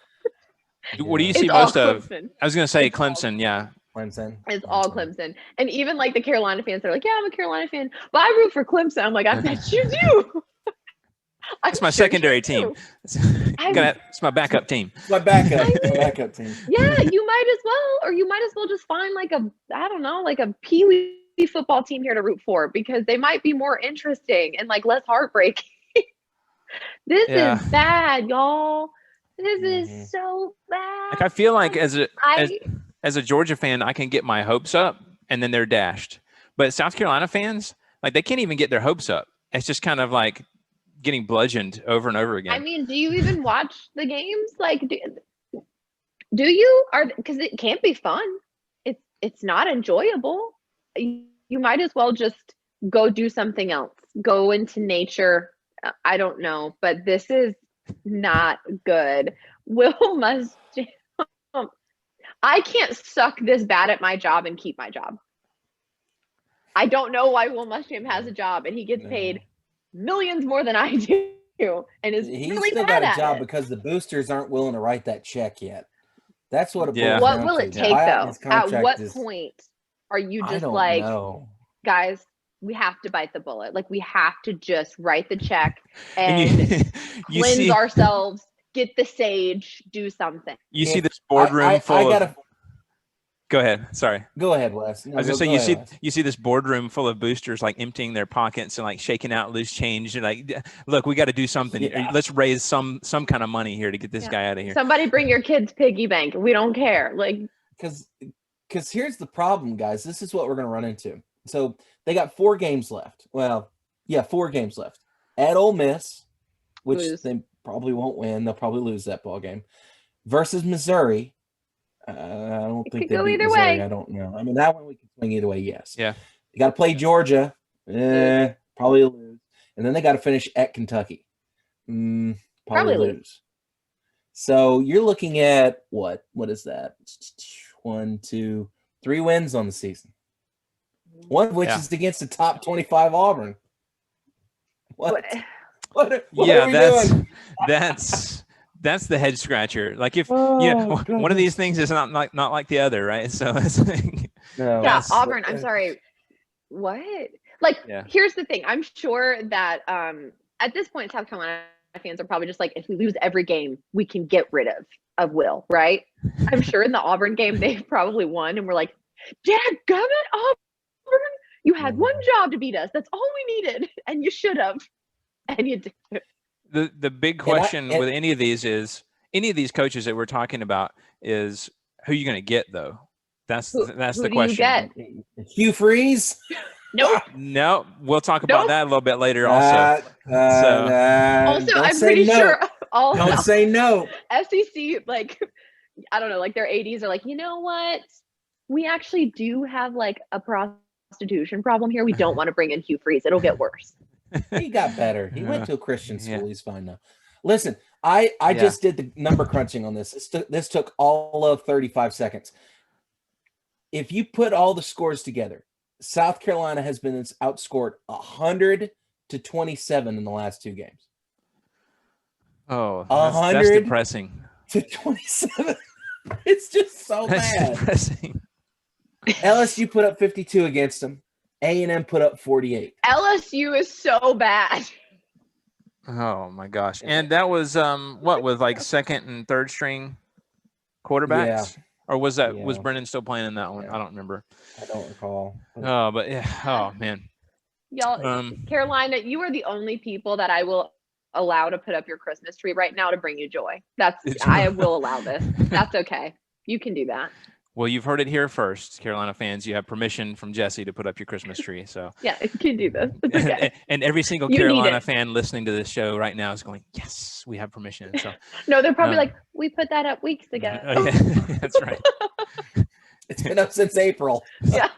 What do you see most of? I was going to say Clemson. Yeah. Clemson. It's all Clemson. And even like the Carolina fans are like, yeah, I'm a Carolina fan, but I root for Clemson. I'm like, I bet you do. It's my secondary team. It's my backup team. My backup team. Yeah, you might as well just find like a peewee football team here to root for, because they might be more interesting and like less heartbreaking. This is bad, y'all. This is so bad. Like, I feel like as a Georgia fan, I can get my hopes up and then they're dashed. But South Carolina fans, like, they can't even get their hopes up. It's just kind of like getting bludgeoned over and over again. I mean, do you even watch the games? Like, do you? Because it can't be fun. It's not enjoyable. You might as well just go do something else. Go into nature. I don't know, but this is not good. Will Muschamp. I can't suck this bad at my job and keep my job. I don't know why Will Muschamp has a job and he gets paid millions more than I do, and he's really still bad got a at job it. because the boosters aren't willing to write that check yet. That's what it Yeah. boils What down will to. it take Buyout though? his At contract what is- point are you I just don't like, know. guys, we have to bite the bullet. Like we have to just write the check And and you cleanse see ourselves, get the sage, do something. you see If this boardroom full gotta of. Go ahead. Sorry. go ahead, Wes. No, I was gonna go say ahead, Wes. you see this boardroom full of boosters like emptying their pockets and like shaking out loose change and like, look, we got to do something. Yeah. Let's raise some kind of money here to get this Yeah. guy out of here. Somebody bring your kids' piggy bank. We don't care. Like, Because here's the problem, guys. This is what we're going to run into. So they got 4 games left. Well, yeah, 4 games left. At Ole Miss, which Lose. they probably won't win. They'll probably lose that ball game. Versus Missouri. I don't It think could they go beat either Missouri. way. I don't know. I mean, that one we can swing either way, yes. Yeah. They got to play Georgia. Probably lose. And then they got to finish at Kentucky. Probably Probably lose. lose. So you're looking at what? What is that? 1, 2, 3 wins on the season. One of which Yeah. is against the top 25 Auburn. What? What are Yeah, we doing? that's the head scratcher. Like if Oh, one of these things is not like the other, right? So it's like, No, Yeah, Yes. Auburn. I'm sorry. What? Like, Yeah. here's the thing. I'm sure that at this point, South Carolina fans are probably just like, if we lose every game, we can get rid of Will, right? I'm sure in the Auburn game they probably won, and we're like, dadgummit, Auburn, you had one job to beat us. That's all we needed, and you should have, and you did. the big question with any of these coaches that we're talking about is who you going to get though. That's Who the do you question. get? Hugh Freeze. Nope. No, we'll talk about Nope. that a little bit later. Also, Also, don't I'm say pretty no. sure all Don't say no. SEC, like, I don't know, like their ADs are like, you know what? We actually do have like a prostitution problem here. We don't want to bring in Hugh Freeze. It'll get worse. He got better. He went Yeah. to a Christian school. Yeah. He's fine now. Listen, I just did the number crunching on this. This took all of 35 seconds. If you put all the scores together, South Carolina has been outscored 100-27 in the last 2 games. oh, that's 100 depressing. To 27. It's just so That's bad. depressing. LSU put up 52 against them. A&M put up 48. LSU is so bad. Oh my gosh! And that was what, with like second and third string quarterbacks, or was Yeah. Brennan still playing in that one? Yeah. I don't remember. I don't recall. Oh, but yeah. Oh man. Y'all, Carolina, you are the only people that I will allow to put up your Christmas tree right now to bring you joy. I will allow this. That's okay. You can do that. Well, you've heard it here first, Carolina fans. You have permission from Jesse to put up your Christmas tree. So, Yeah, you can do this. It's okay. and every single You need Carolina it. fan listening to this show right now is going, "Yes, we have permission." So, No, they're probably Um, like, we put that up weeks ago. oh, yeah, that's right. It's been up since April. Yeah.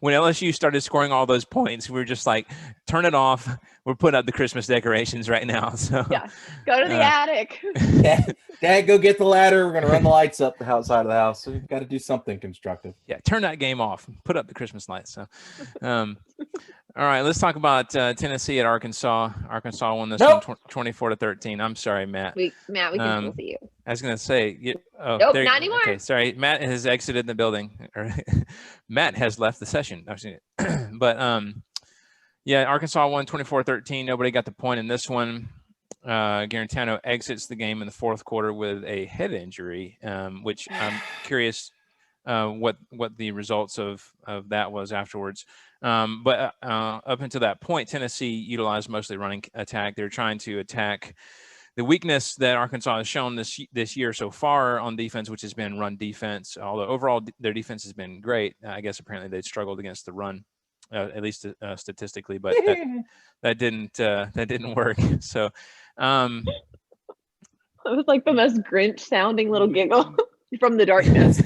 When LSU started scoring all those points, we were just like, "Turn it off. We're putting up the Christmas decorations right now." So, Yeah. Go to the attic. Dad, go get the ladder. We're going to run the lights up the outside of the house. So we've got to do something constructive. yeah, turn that game off. Put up the Christmas lights. So, all right, let's talk about Tennessee at Arkansas. Arkansas won this Nope. one 24-13. I'm sorry, Matt. Matt, we can still see you. I was gonna say, Nope, not anymore. Okay, sorry. Matt has exited the building. Or Matt has left the session. But yeah, Arkansas won 24-13. Nobody got the point in this one. Garantano exits the game in the fourth quarter with a head injury, which I'm curious what the results of that was afterwards. But up until that point, Tennessee utilized mostly running attack. They're trying to attack the weakness that Arkansas has shown this year so far on defense, which has been run defense. Although overall their defense has been great, I guess apparently they struggled against the run, at least statistically. But that didn't work. So. It was like the most Grinch sounding little giggle from the darkness.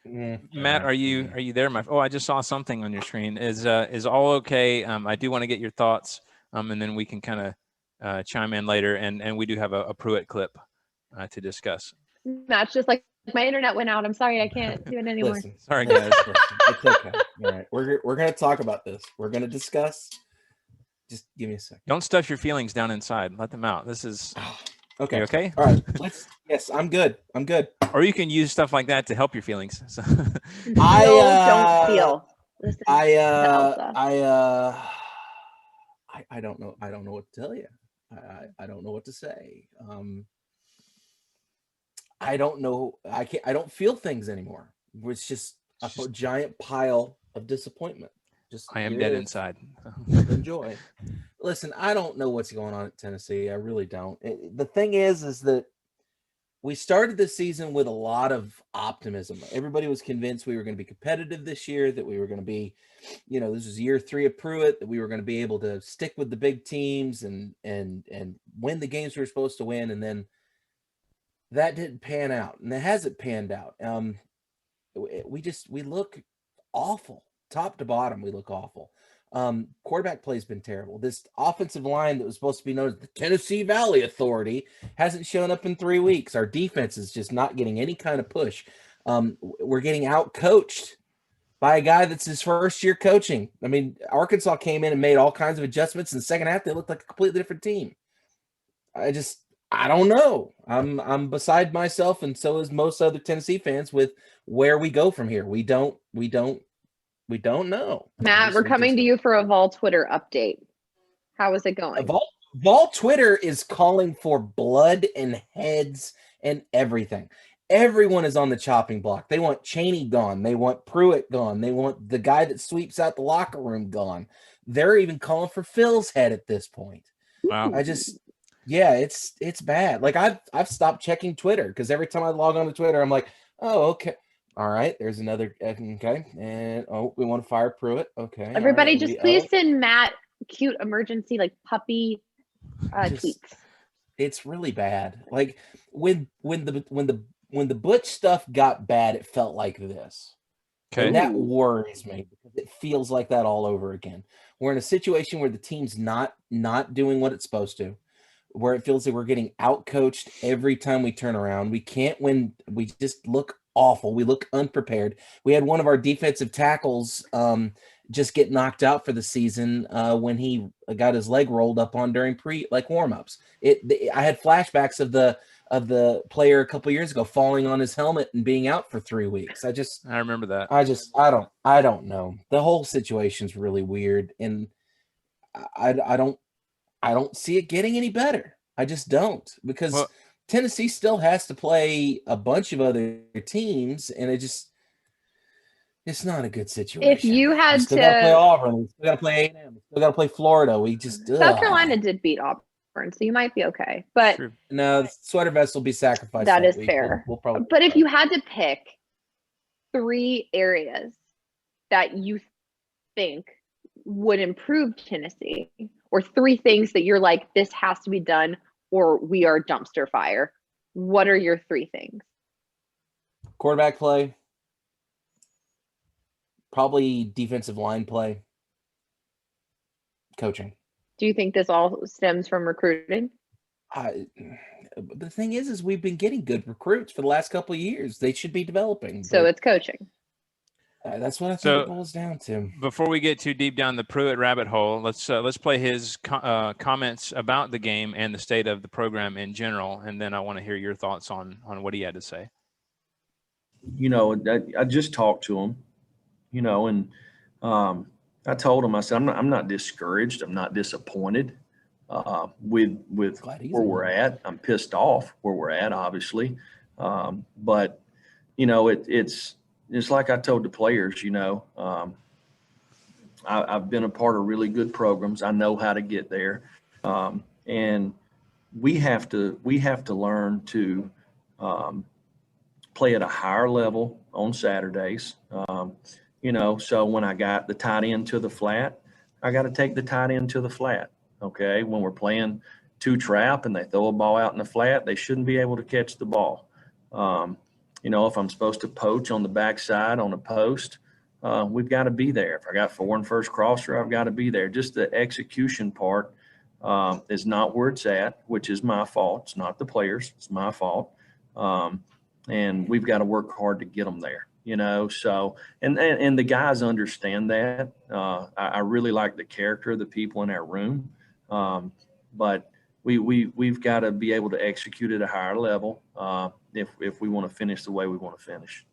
Matt, are you there? I just saw something on your screen. Is all okay? I do want to get your thoughts, and then we can kind of chime in later. And we do have a Pruitt clip to discuss. Matt's just like, my internet went out. I'm sorry, I can't do it anymore. Listen, Sorry, guys. it's okay. All right, we're going to talk about this. We're going to discuss. Just give me a second. Don't stuff your feelings down inside. Let them out. This is Okay. you okay? All right. Yes, I'm good. I'm good. or you can use stuff like that to help your feelings. So. Don't feel. Listen to Elsa. I don't know. I don't know what to tell you. I don't know what to say. I don't know. I don't feel things anymore. It's just a giant pile of disappointment. I am dead inside. Enjoy. Listen, I don't know what's going on at Tennessee. I really don't. The thing is that we started the season with a lot of optimism. Everybody was convinced we were going to be competitive this year, that we were going to be, this was year 3 of Pruitt, that we were going to be able to stick with the big teams and win the games we were supposed to win. And then that didn't pan out, and it hasn't panned out. We look awful, top to bottom. We look awful. Quarterback play has been terrible. This offensive line that was supposed to be known as the Tennessee Valley Authority hasn't shown up in 3 weeks. Our defense is just not getting any kind of push. We're getting out-coached by a guy that's his first year coaching. I mean, Arkansas came in and made all kinds of adjustments. In the second half, they looked like a completely different team. I don't know. I'm beside myself, and so is most other Tennessee fans with where we go from here. We don't know. Matt, we're coming to you for a Vol Twitter update. How is it going? Vol Twitter is calling for blood and heads and everything. Everyone is on the chopping block. They want Chaney gone. They want Pruitt gone. They want the guy that sweeps out the locker room gone. They're even calling for Phil's head at this point. Wow. Yeah, it's bad. Like I've stopped checking Twitter because every time I log on to Twitter, I'm like, oh, okay. All right, there's another, okay. And, we want to fire Pruitt. Okay. Everybody right, just please send Matt cute emergency, like puppy tweets. It's really bad. Like when the Butch stuff got bad, it felt like this. Okay. And that worries me because it feels like that all over again. We're in a situation where the team's not doing what it's supposed to, where it feels like we're getting out-coached every time we turn around. We can't win. We just look awful. We look unprepared. We had one of our defensive tackles just get knocked out for the season when he got his leg rolled up on during warm-ups. I had flashbacks of the player a couple years ago falling on his helmet and being out for 3 weeks. I remember that. I don't know. The whole situation's really weird, and I don't see it getting any better. I just don't, because Tennessee still has to play a bunch of other teams, and it's not a good situation. If you had still got to play Auburn, we still got to play A&M, we still got to play Florida. We just South Carolina did beat Auburn, so you might be okay. But no, Sweater Vest will be sacrificed. That is week. fair. We'll probably. But if you had to pick 3 areas that you think would improve Tennessee, or 3 things that you're like, this has to be done or we are dumpster fire, what are your 3 things? Quarterback play, probably defensive line play, coaching. Do you think this all stems from recruiting? The thing is we've been getting good recruits for the last couple of years. They should be developing. So it's coaching. That's what I think it boils down to. Before we get too deep down the Pruitt rabbit hole, let's play his comments about the game and the state of the program in general, and then I want to hear your thoughts on what he had to say. I just talked to him, and I told him, I said, I'm not discouraged. I'm not disappointed with where we're at. I'm pissed off where we're at, obviously, but it's like I told the players, I've been a part of really good programs. I know how to get there. And we have to learn to play at a higher level on Saturdays. So when I got the tight end to the flat, I got to take the tight end to the flat. Okay. When we're playing 2 trap and they throw a ball out in the flat, they shouldn't be able to catch the ball. If I'm supposed to poach on the backside on a post, we've got to be there. If I got 4 and first crosser, I've got to be there. Just the execution part is not where it's at, which is my fault. It's not the players. It's my fault. And we've got to work hard to get them there, so, and the guys understand that. I really like the character of the people in our room. But we've got to be able to execute at a higher level if we want to finish the way we want to finish.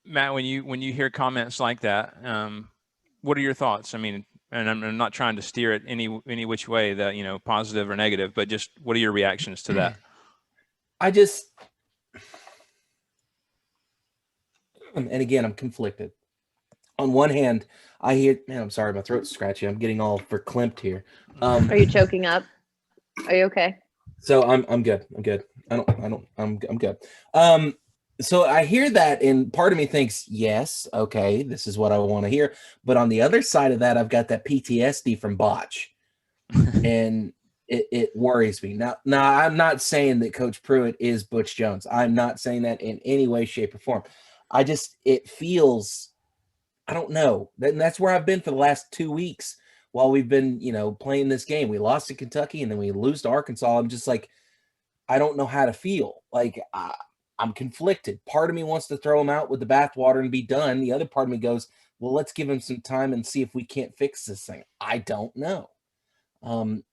Matt, when you hear comments like that, what are your thoughts? I mean, and I'm not trying to steer it any which way, that, you know, positive or negative, but just what are your reactions to that? And again, I'm conflicted. On one hand, I hear, man, I'm sorry, my throat's scratchy. I'm getting all verklempt here. Are you choking up? Are you okay? So I'm good. I'm good. I'm good. So I hear that, and part of me thinks, yes, okay, this is what I want to hear. But on the other side of that, I've got that PTSD from Botch, and it worries me. Now, I'm not saying that Coach Pruitt is Butch Jones. I'm not saying that in any way, shape, or form. It feels, I don't know. And that's where I've been for the last 2 weeks while we've been, you know, playing this game. We lost to Kentucky and then we lose to Arkansas. I'm just like, I don't know how to feel. Like, I'm conflicted. Part of me wants to throw him out with the bathwater and be done. The other part of me goes, well, let's give him some time and see if we can't fix this thing. I don't know. And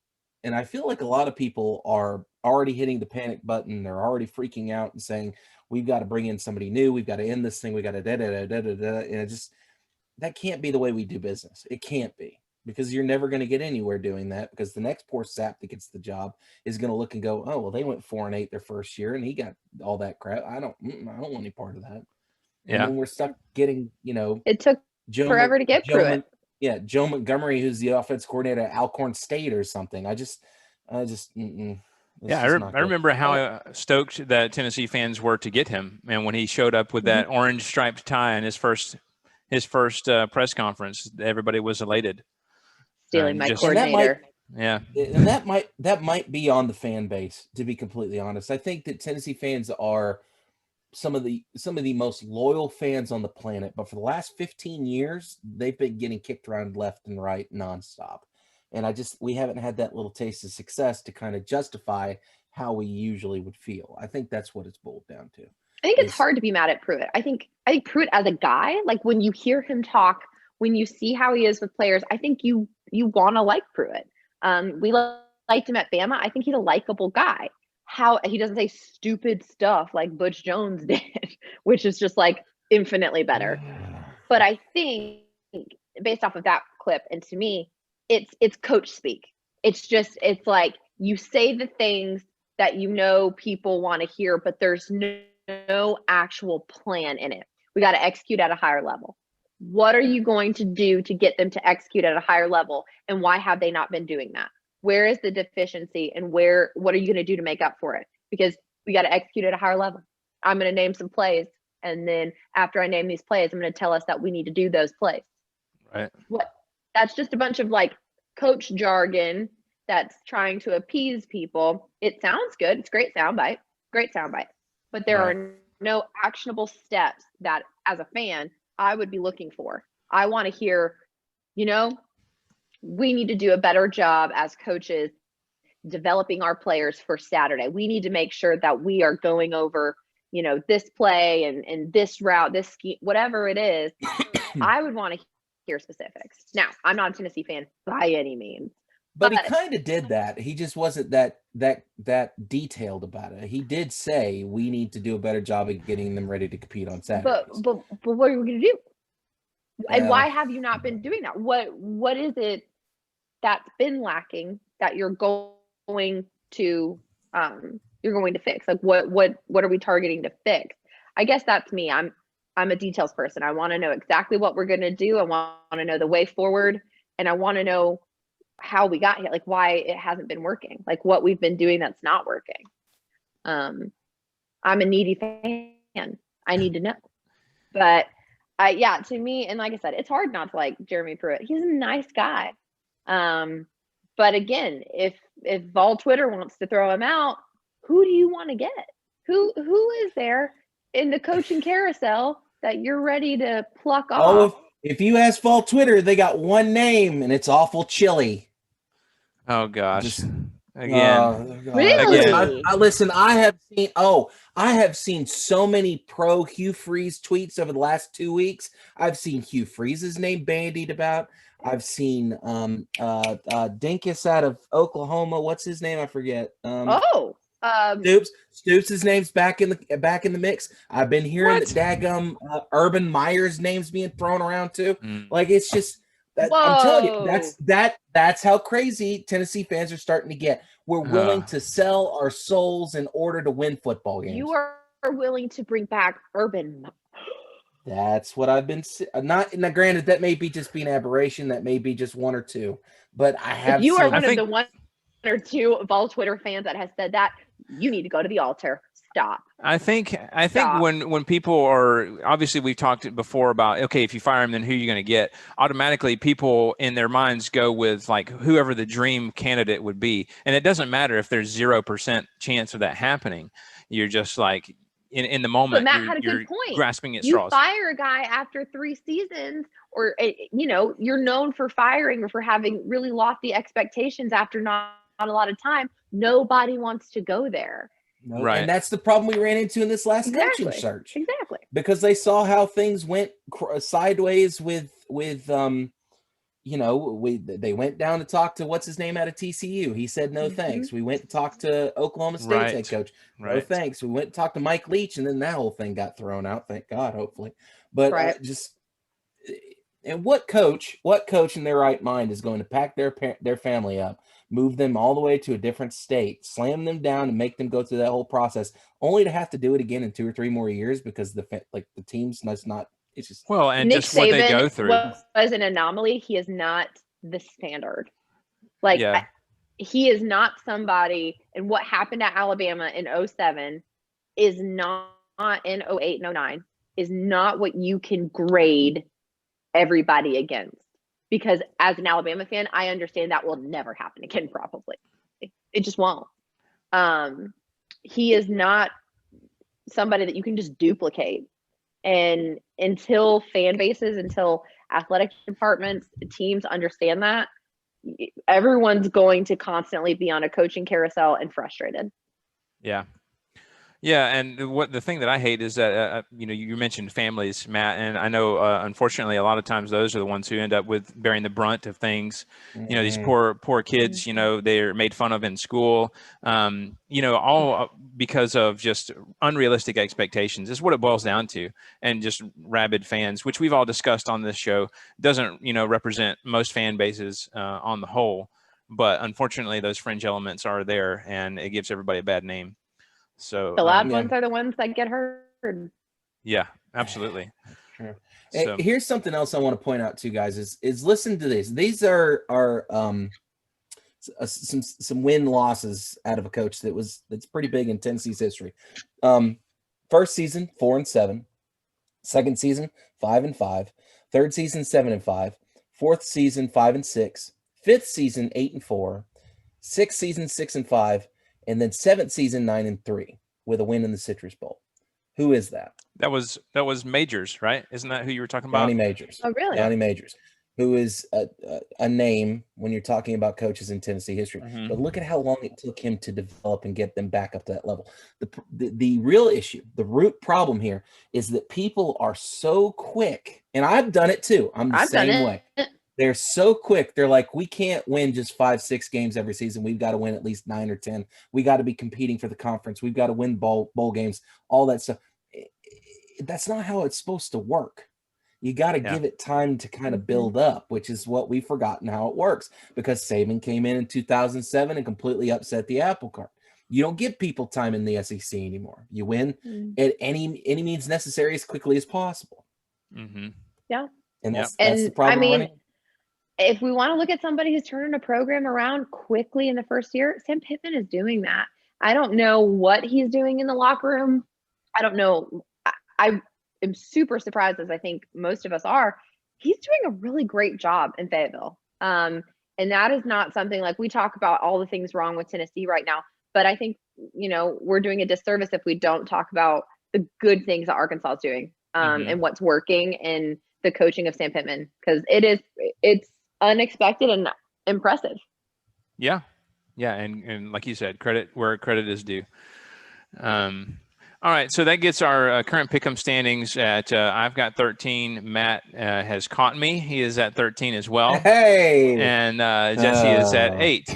I feel like a lot of people are already hitting the panic button. They're already freaking out and saying, we've got to bring in somebody new. We've got to end this thing. We got to da-da-da-da-da-da. And it just, that can't be the way we do business. It can't be, because you're never going to get anywhere doing that, because the next poor sap that gets the job is going to look and go, oh, well, they went 4-8 their first year and he got all that crap. I don't want any part of that. Yeah. And then we're stuck getting, you know, It took forever to get Pruitt. Yeah, Joe Montgomery, who's the offense coordinator at Alcorn State or something. I remember how stoked that Tennessee fans were to get him, and when he showed up with that orange striped tie in his first press conference, everybody was elated. Stealing my coordinator. And that might be on the fan base, to be completely honest. I think that Tennessee fans are some of the most loyal fans on the planet, but for the last 15 years, they've been getting kicked around left and right nonstop. And we haven't had that little taste of success to kind of justify how we usually would feel. I think that's what it's boiled down to. I think it's hard to be mad at Pruitt. I think Pruitt as a guy, like when you hear him talk, when you see how he is with players, I think you want to like Pruitt. We liked him at Bama. I think he's a likable guy. How he doesn't say stupid stuff like Butch Jones did, which is just like infinitely better. But I think based off of that clip, and to me, it's coach speak. It's like you say the things that you know people want to hear, but there's no actual plan in it. We got to execute at a higher level. What are you going to do to get them to execute at a higher level? And why have they not been doing that? Where is the deficiency, and what are you going to do to make up for it? Because we got to execute at a higher level. I'm going to name some plays. And then after I name these plays, I'm going to tell us that we need to do those plays. Right. That's just a bunch of like coach jargon that's trying to appease people. It sounds good. It's great soundbite. But there are no actionable steps that as a fan, I would be looking for. I want to hear, you know, we need to do a better job as coaches developing our players for Saturday. We need to make sure that we are going over, you know, this play and this route, this scheme, whatever it is. I would want to hear specifics. Now, I'm not a Tennessee fan by any means. But he kind of did that. He just wasn't that detailed about it. He did say we need to do a better job of getting them ready to compete on Saturday. But what are we going to do? And why have you not been doing that? What is it that's been lacking that you're going to fix? Like what are we targeting to fix? I guess that's me. I'm a details person. I want to know exactly what we're going to do. I want to know the way forward, and I want to know how we got here, like why it hasn't been working, like what we've been doing that's not working. I'm a needy fan. I need to know. But to me, and like I said, it's hard not to like Jeremy Pruitt. He's a nice guy. But again, if Vol Twitter wants to throw him out, who do you want to get? Who is there in the coaching carousel that you're ready to pluck off? Oh, if you ask Vol Twitter, they got one name, and it's Awful Chili. Oh gosh! Really? Again. Listen. I have seen so many pro Hugh Freeze tweets over the last 2 weeks. I've seen Hugh Freeze's name bandied about. I've seen Dinkus out of Oklahoma. What's his name? I forget. Stoops. His name's back in the mix. I've been hearing that daggum Urban Meyer's name's being thrown around too. Like it's just that, I'm telling you, that's how crazy Tennessee fans are starting to get. We're willing to sell our souls in order to win football games. You are willing to bring back Urban. That's what I've been not. Now, granted, that may be just be an aberration. That may be just one or two. But I have. If you are one of the one or two of all Twitter fans that has said that, you need to go to the altar. Stop. I think when people are, obviously we've talked before about, okay, if you fire him, then who are you going to get? Automatically people in their minds go with like whoever the dream candidate would be. And it doesn't matter if there's 0% chance of that happening. You're just like in the moment, but Matt had a good point. Grasping at straws. You fire a guy after 3 seasons, or you're known for firing or for having really lofty expectations after not a lot of time. Nobody wants to go there. No, right. And that's the problem we ran into in this last coaching search. Exactly. Because they saw how things went sideways with they went down to talk to what's his name out of TCU. He said no thanks. We went to talk to Oklahoma State's head coach. No thanks. We went to talk to Mike Leach, and then that whole thing got thrown out. Thank God, hopefully. But and what coach in their right mind is going to pack their family up, move them all the way to a different state, slam them down, and make them go through that whole process, only to have to do it again in 2 or 3 more years because the team's not. It's just and Nick just what they go through was an anomaly. He is not the standard. He is not somebody. And what happened at Alabama in 2007 is not in 2008 and 2009 is not what you can grade everybody against. Because as an Alabama fan, I understand that will never happen again. Probably, it just won't. He is not somebody that you can just duplicate. And until fan bases, until athletic departments, teams understand that, everyone's going to constantly be on a coaching carousel and frustrated. Yeah. Yeah, and what the thing that I hate is that you mentioned families, Matt, and I know unfortunately a lot of times those are the ones who end up with bearing the brunt of things. These poor kids, they're made fun of in school. All because of just unrealistic expectations is what it boils down to, and just rabid fans, which we've all discussed on this show, doesn't represent most fan bases on the whole, but unfortunately those fringe elements are there, and it gives everybody a bad name. So the loud ones are the ones that get heard. Yeah, absolutely. Sure. So, here's something else I want to point out to you guys is listen to this. These are some win losses out of a coach that's pretty big in Tennessee's history. First season 4-7, second season 5-5, third season 7-5, fourth season 5-6, fifth season 8-4, sixth season 6-5. And then 7th season 9-3 with a win in the Citrus Bowl. Who is that? That was Majors, right? Isn't that who you were talking about? Johnny Majors. Oh, really? Johnny Majors, who is a name when you're talking about coaches in Tennessee history. Mm-hmm. But look at how long it took him to develop and get them back up to that level. The real issue, the root problem here is that people are so quick, and I've done it too. I'm the same way. They're so quick. They're like, we can't win just 5-6 games every season. We've got to win at least 9 or 10. We got to be competing for the conference. We've got to win bowl games, all that stuff. That's not how it's supposed to work. You got to give it time to kind of build up, which is what we've forgotten how it works, because Saban came in 2007 and completely upset the apple cart. You don't give people time in the SEC anymore. You win at any means necessary as quickly as possible. Mm-hmm. Yeah. And that's the problem. If we want to look at somebody who's turning a program around quickly in the first year, Sam Pittman is doing that. I don't know what he's doing in the locker room. I don't know. I am super surprised, as I think most of us are. He's doing a really great job in Fayetteville. And that is not something, like, we talk about all the things wrong with Tennessee right now, but I think, we're doing a disservice if we don't talk about the good things that Arkansas is doing and what's working in the coaching of Sam Pittman, because it's unexpected and impressive. Yeah. And like you said, credit where credit is due. All All right, so that gets our current pick'em standings at I've got 13. Matt has caught me. He is at 13 as well. Hey, And Jesse is at 8.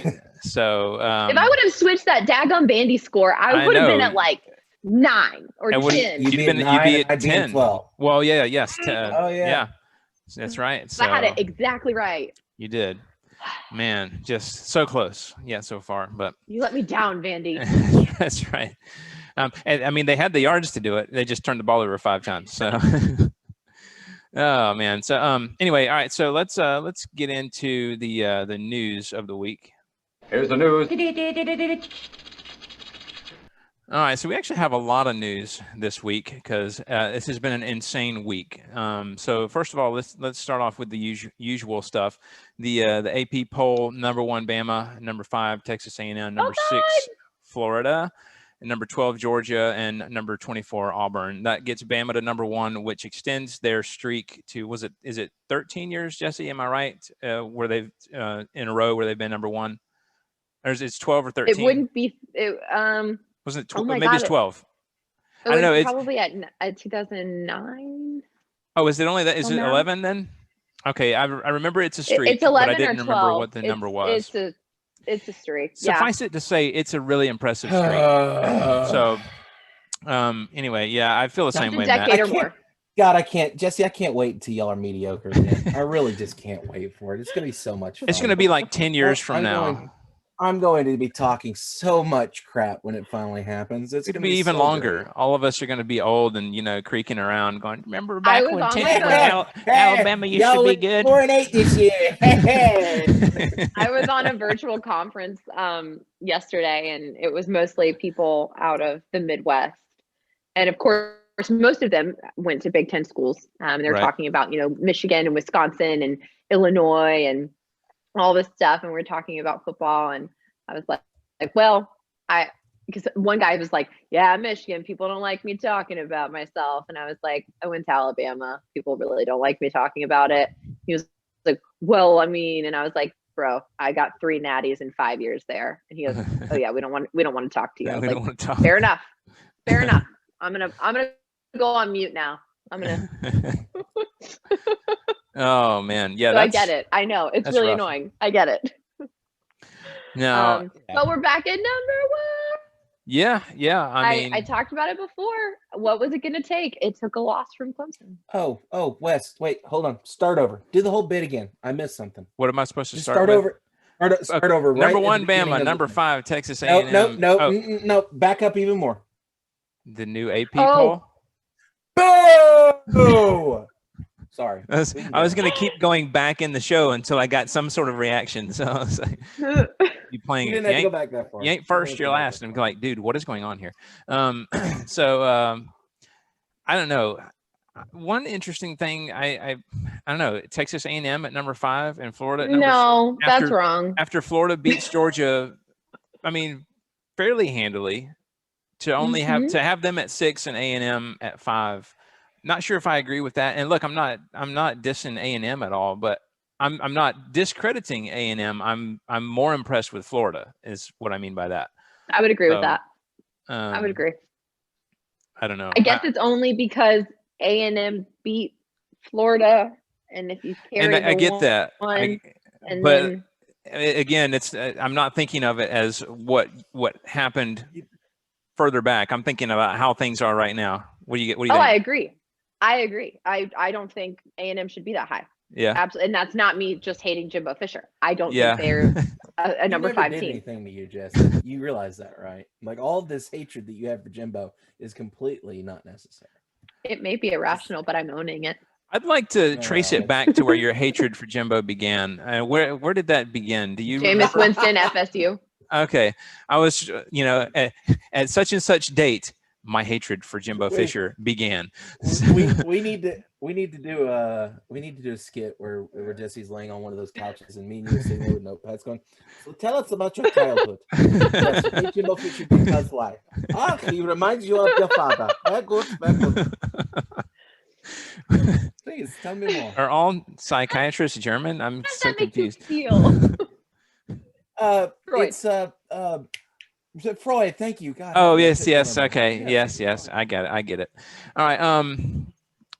So if I would have switched that daggum bandy score, I would have been at like 9 or 10. You'd be at 10. 12. Well, yeah, yes. Oh, yeah. That's right. So I had it exactly right. You did. Man, just so close. Yeah, so far. But you let me down, Vandy. That's right. And I mean, they had the yards to do it. They just turned the ball over 5 times. So, oh man. So, anyway, all right. So let's get into the news of the week. Here's the news. All right. So we actually have a lot of news this week because this has been an insane week. So first of all, let's start off with the usual stuff. The AP poll: number 1 Bama, number 5 Texas A&M, number 6 Florida, and number 12 Georgia, and number 24 Auburn. That gets Bama to number 1, which extends their streak to is it 13 years, Jesse? Am I right? Where they've in a row where they've been number 1, or is it 12 or 13? It wouldn't be. Wasn't it maybe God, it's 12? I don't know. It's probably at 2009. Oh, is it only that? Is it 11 then? Okay, I remember it's a streak. It's 11 but I didn't or 12. Remember what the number was. It's a streak. Suffice it to say, it's a really impressive streak. So, anyway, yeah, I feel the same way. Decade or more. God, I can't, Jesse. I can't wait until y'all are mediocre again. I really just can't wait for it. It's gonna be so much fun. It's gonna be like 10 years from now. I'm going to be talking so much crap when it finally happens. It's going to be even so longer. great. All of us are going to be old and, creaking around going, remember back when Alabama used to be good? 4-8 this year. I was on a virtual conference yesterday, and it was mostly people out of the Midwest. And of course, most of them went to Big Ten schools. They're talking about, Michigan and Wisconsin and Illinois and all this stuff, and we're talking about football, and I was like, well, because one guy was like, yeah, Michigan, people don't like me talking about myself, and I was like, I went to Alabama, people really don't like me talking about it. He was like, well, I mean, and I was like, bro, I got 3 natties in 5 years there, and he goes, oh yeah, we don't want to talk to you. I was like, fair enough. I'm gonna go on mute now. Oh man, yeah. So I get it. I know it's really annoying. I get it. No, but we're back at number 1. Yeah. I mean, I talked about it before. What was it going to take? It took a loss from Clemson. Oh, Wes, wait, hold on. Start over. Do the whole bit again. I missed something. What am I supposed to Just start over? Start over. Right number 1 Bama, number 5 Texas A&M. No. Back up even more. The new AP poll. Boo! Sorry. I was going to keep going back in the show until I got some sort of reaction. So I was like, you playing it. You, go back that far. You ain't first, you're last. And I'm like, dude, what is going on here? So I don't know. One interesting thing, I don't know, Texas A&M at number 5 and Florida at number 6. That's wrong. After Florida beats Georgia, I mean, fairly handily, to only have them at 6 and A&M at 5. Not sure if I agree with that. And look, I'm not dissing A&M at all, but I'm not discrediting A&M. I'm more impressed with Florida is what I mean by that. I would agree with that. I would agree. I don't know. I guess it's only because A&M beat Florida, and if you carry I get that. But again, it's I'm not thinking of it as what happened further back. I'm thinking about how things are right now. What do you think? I agree. I don't think A&M should be that high. Yeah, absolutely. And that's not me just hating Jimbo Fisher. I don't think they're a number 5 team. Anything to you, Jesse? You realize that, right? Like all this hatred that you have for Jimbo is completely not necessary. It may be irrational, but I'm owning it. I'd like to trace it back to where your hatred for Jimbo began. Where did that begin? Do you? Jameis Winston, FSU. Okay, I was, at such and such date, my hatred for Jimbo Fisher began. We need to do a skit where Jesse's laying on one of those couches and me and you sitting there with notepads going, so tell us about your childhood. Yes, Jimbo Fisher because why? He reminds you of your father. Very good. Please tell me more. Are all psychiatrists German? I'm so confused. It's Freud, thank you. God. Oh, help me, I yes, couldn't yes. remember. Okay. Yes. I get it. All right.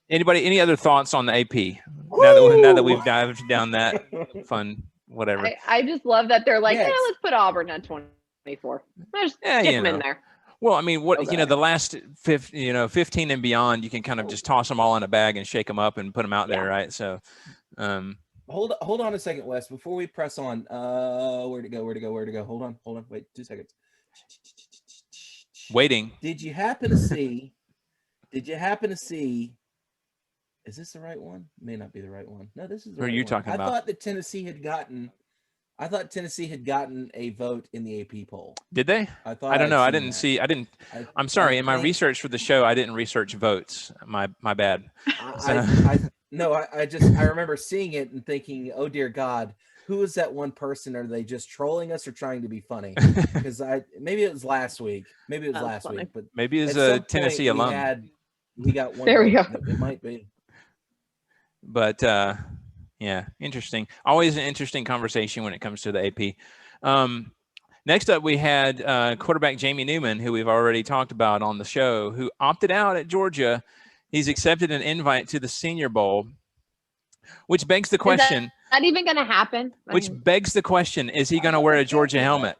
Anybody, any other thoughts on the AP? Now that we've dived down that fun, whatever. I just love that they're like, Yes. let's put Auburn at 24. Just Yeah, stick them in there. Well, I mean, Okay. the last 15 and beyond, you can kind of just toss them all in a bag and shake them up and put them out there, right? So, Hold on a second, Wes. Before we press on, where'd it go? Hold on. Wait, 2 seconds. waiting. Did you happen to see? Is this the right one? May not be the right one. No, this is the Who are right you one. talking about? I thought Tennessee had gotten a vote in the AP poll. Did they? I don't know. I didn't see. I'm sorry. In my research for the show, I didn't research votes. My bad. I remember seeing it and thinking, oh dear God, who is that one person? Are they just trolling us or trying to be funny? Because maybe it was last week. Maybe it was last week, but maybe it's at some a Tennessee point alum. We got one. There we go. It might be. But yeah, interesting. Always an interesting conversation when it comes to the AP. Next up, we had quarterback Jamie Newman, who we've already talked about on the show, who opted out at Georgia. He's accepted an invite to the Senior Bowl, which begs the question. Is that even going to happen? Begs the question: is he going to wear a Georgia helmet?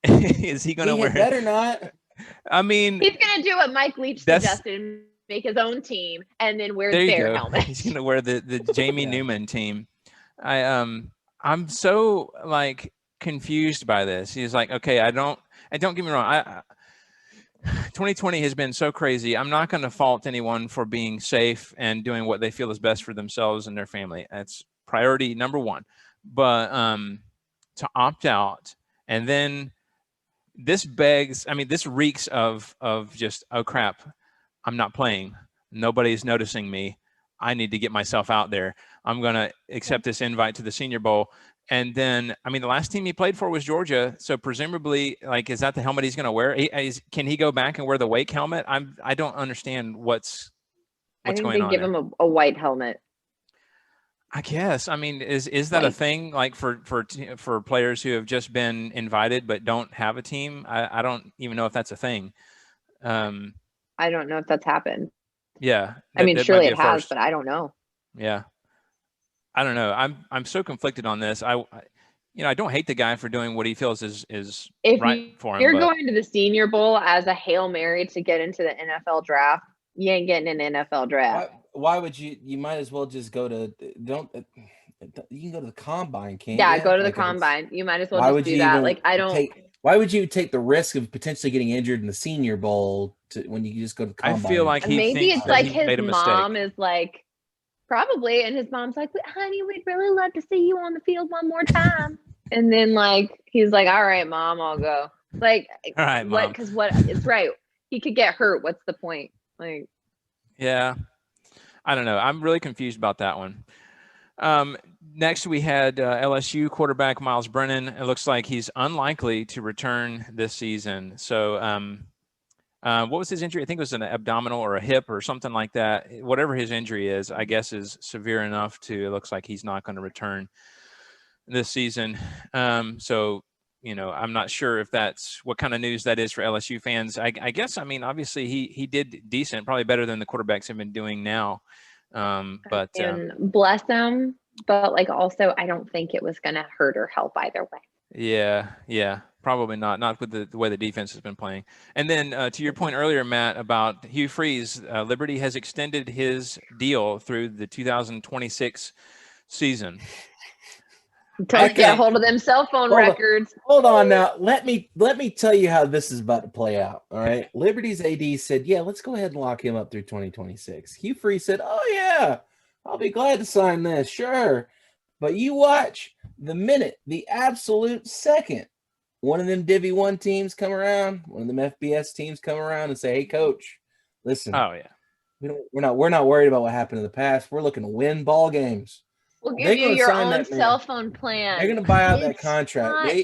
Is he going to wear? Better not. I mean, he's going to do what Mike Leach suggested: make his own team and then wear their helmet. He's going to wear the Jamie Newman team. I'm so confused by this. He's like, okay, don't get me wrong. 2020 has been so crazy. I'm not going to fault anyone for being safe and doing what they feel is best for themselves and their family. That's priority number one. But to opt out, and then this reeks of just, oh crap, I'm not playing. Nobody's noticing me. I need to get myself out there. I'm going to accept this invite to the Senior Bowl. And then, the last team he played for was Georgia. So presumably, is that the helmet he's going to wear? Can he go back and wear the Wake helmet? I don't understand what's going on. I think they give him a white helmet. I guess. Is that a thing for players who have just been invited but don't have a team? I don't even know if that's a thing. I don't know if that's happened. Yeah. Surely it has, but I don't know. Yeah. I don't know. I'm so conflicted on this. I don't hate the guy for doing what he feels is right for him. If you're going to the Senior Bowl as a Hail Mary to get into the NFL draft, you ain't getting an NFL draft. Why would you? You might as well just go to you can go to the combine, can't you? Yeah, go to the combine. You might as well just do that. Why would you take the risk of potentially getting injured in the Senior Bowl when you can just go to the combine? I feel like maybe it's like his mom is like, probably, and his mom's like, honey, we'd really love to see you on the field one more time. And then he's like, all right, Mom, I'll go. All right, what? Because it's right. He could get hurt. What's the point? Yeah, I don't know. I'm really confused about that one. Next, we had LSU quarterback Miles Brennan. It looks like he's unlikely to return this season. So, what was his injury? I think it was an abdominal or a hip or something like that. Whatever his injury is, I guess is severe enough it looks like he's not going to return this season. So, I'm not sure if that's what kind of news that is for LSU fans. I guess, obviously he did decent, probably better than the quarterbacks have been doing now. But bless him. But also, I don't think it was going to hurt or help either way. Yeah, probably not with the way the defense has been playing. And then to your point earlier, Matt, about Hugh Freeze, Liberty has extended his deal through the 2026 season. Until you get a hold of them cell phone records. Hold on now. Let me tell you how this is about to play out. All right. Liberty's AD said, yeah, let's go ahead and lock him up through 2026. Hugh Freeze said, oh yeah, I'll be glad to sign this. Sure. But you watch the minute, the absolute second, one of them Divi 1 teams come around, one of them FBS teams come around and say, hey, coach, listen. Oh, yeah. We're not worried about what happened in the past. We're looking to win ball games. We'll give you your own cell phone plan. They're going to buy out that contract.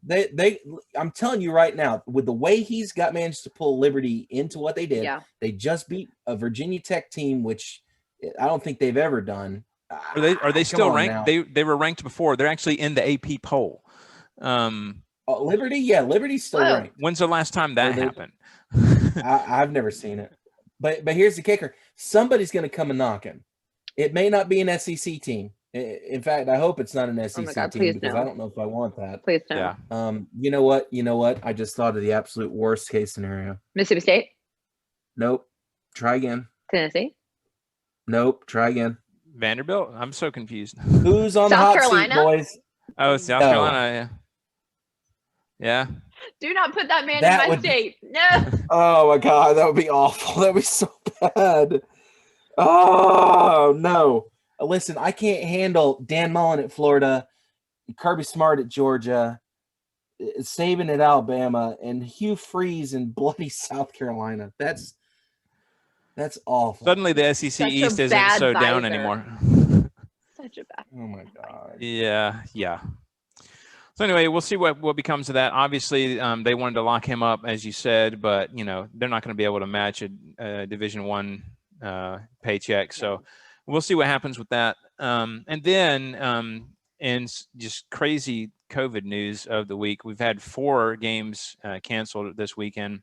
I'm telling you right now, with the way he's managed to pull Liberty into what they did, they just beat a Virginia Tech team, which I don't think they've ever done. Are they still ranked? They were ranked before. They're actually in the AP poll. Liberty? Yeah, Liberty's still Whoa. ranked. When's the last time that happened? I've never seen it. But here's the kicker. Somebody's going to come and knocking. It may not be an SEC team. In fact, I hope it's not an SEC God, team because no. I don't know if I want that. Please no. Yeah. You know what? I just thought of the absolute worst case scenario. Mississippi State? Nope. Try again. Tennessee? Nope. Try again. Vanderbilt? I'm so confused. Who's on South the hot Carolina? seat, boys? Oh, South No. Carolina. Yeah. Do not put that man That in my would- state. No. Oh my God, that would be awful. That would be so bad. Oh no. Listen, I can't handle Dan Mullen at Florida, Kirby Smart at Georgia, Saban at Alabama, and Hugh Freeze in bloody South Carolina. That's awful. Suddenly the SEC Such a East isn't bad so down visor. anymore. Such a bad. Oh my God. Yeah. So anyway, we'll see what becomes of that. Obviously, they wanted to lock him up, as you said, but they're not going to be able to match a Division I paycheck. So we'll see what happens with that. And then in just crazy COVID news of the week, we've had 4 games canceled this weekend.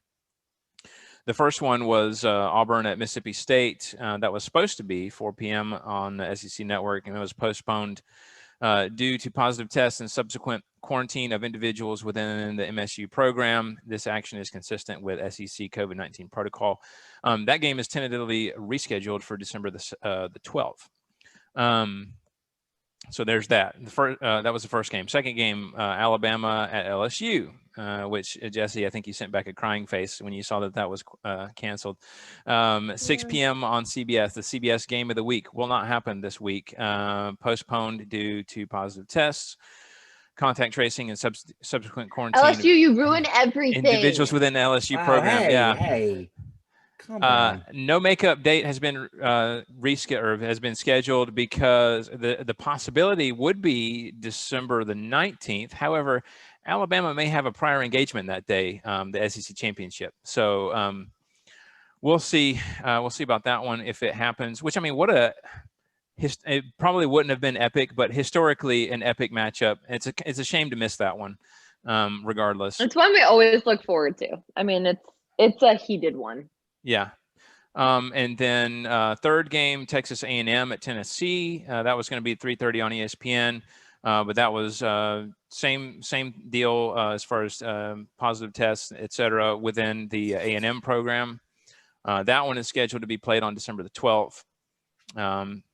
The first one was Auburn at Mississippi State. That was supposed to be 4 p.m. on the SEC network, and it was postponed due to positive tests and subsequent quarantine of individuals within the MSU program. This action is consistent with SEC COVID-19 protocol. That game is tentatively rescheduled for December the 12th. So there's that. That was the first game. Second game, Alabama at LSU, which Jesse, I think you sent back a crying face when you saw that was canceled. 6 p.m. on CBS. The CBS game of the week will not happen this week. Postponed due to positive tests, contact tracing, and subsequent quarantine. LSU, you ruin everything. Individuals within the LSU program. Hey. Come on. No makeup date has been has been scheduled because the possibility would be December the 19th. However, Alabama may have a prior engagement that day, the SEC championship. So we'll see. We'll see about that one if it happens. Which, I mean, it probably wouldn't have been epic, but historically an epic matchup. It's a shame to miss that one. Regardless, it's one we always look forward to. I mean, it's a heated one. Yeah. And then third game, Texas A&M at Tennessee. That was going to be 3:30 on ESPN, but that was same deal as far as positive tests, et cetera, within the A&M program. That one is scheduled to be played on December the 12th.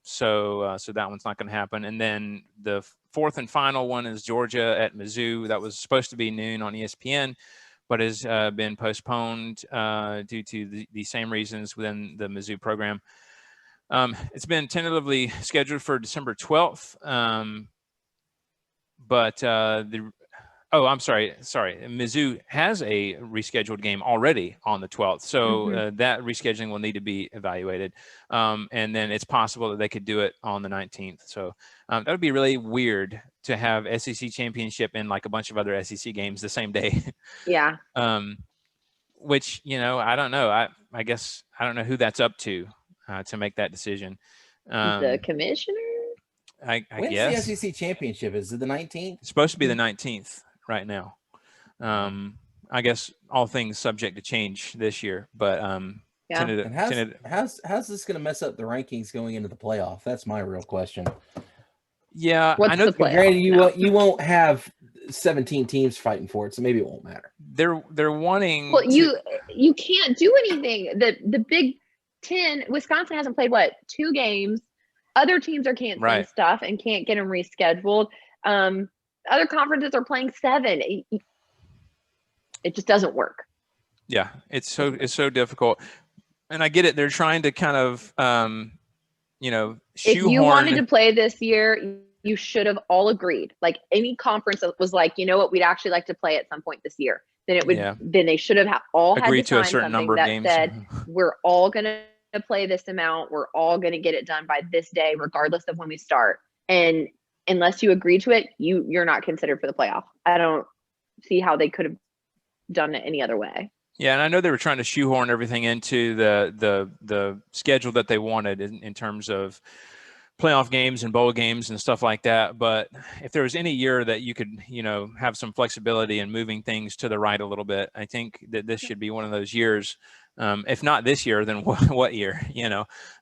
So that one's not going to happen. And then the fourth and final one is Georgia at Mizzou. That was supposed to be noon on ESPN, but has been postponed due to the same reasons within the Mizzou program. It's been tentatively scheduled for December 12th, but I'm sorry. Mizzou has a rescheduled game already on the 12th, so that rescheduling will need to be evaluated, and then it's possible that they could do it on the 19th. So that would be really weird to have SEC championship and like a bunch of other SEC games the same day. Yeah. Which, I don't know. I guess I don't know who that's up to make that decision. The commissioner? I guess. When's the SEC championship? Is it the 19th? It's supposed to be the 19th right now. I guess all things subject to change this year, but yeah. And how's this going to mess up the rankings going into the playoff? That's my real question. Yeah, I know. Granted, you won't have 17 teams fighting for it, so maybe it won't matter. They're wanting. Well, you can't do anything. The Big Ten, Wisconsin hasn't played 2 games. Other teams are canceling stuff and can't get them rescheduled. Other conferences are playing 7. It just doesn't work. Yeah, it's so difficult, and I get it. They're trying to kind of shoehorn. If you wanted to play this year, you should have all agreed. Like any conference that was like, you know what, we'd actually like to play at some point this year. Then it would. Yeah. Then they should have all agreed had to a certain number of games. Said we're all going to play this amount. We're all going to get it done by this day, regardless of when we start. And unless you agree to it, you're not considered for the playoff. I don't see how they could have done it any other way. Yeah, and I know they were trying to shoehorn everything into the schedule that they wanted in terms of playoff games and bowl games and stuff like that. But if there was any year that you could, have some flexibility in moving things to the right a little bit, I think that this should be one of those years. If not this year, then what year,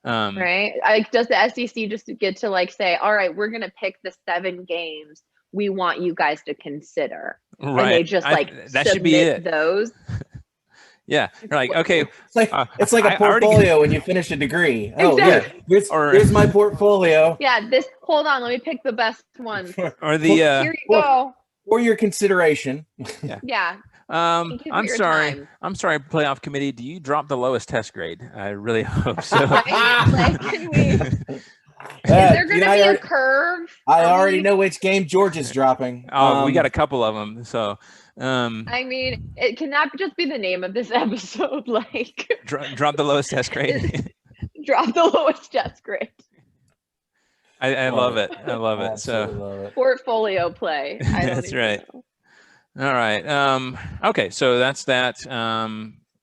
Right. Does the SEC just get to like say, all right, we're going to pick the 7 games we want you guys to consider. Right. And they just that should be it. Those. Yeah. You're like, okay. It's like a portfolio when you finish a degree. Oh, Exactly. yeah. Here's my portfolio. Yeah. Hold on. Let me pick the best one. Or the, here you go. For your consideration. Yeah. I'm sorry. I'm sorry, playoff committee. Do you drop the lowest test grade? I really hope so. Is there going to be a curve? I already know which game George is dropping. We got a couple of them. So, I mean, it cannot just be the name of this episode. Like, drop the lowest test grade. Drop the lowest test grade. I love it. I love it. So, love it. Portfolio play. That's right. Know. All right. Okay. So that's that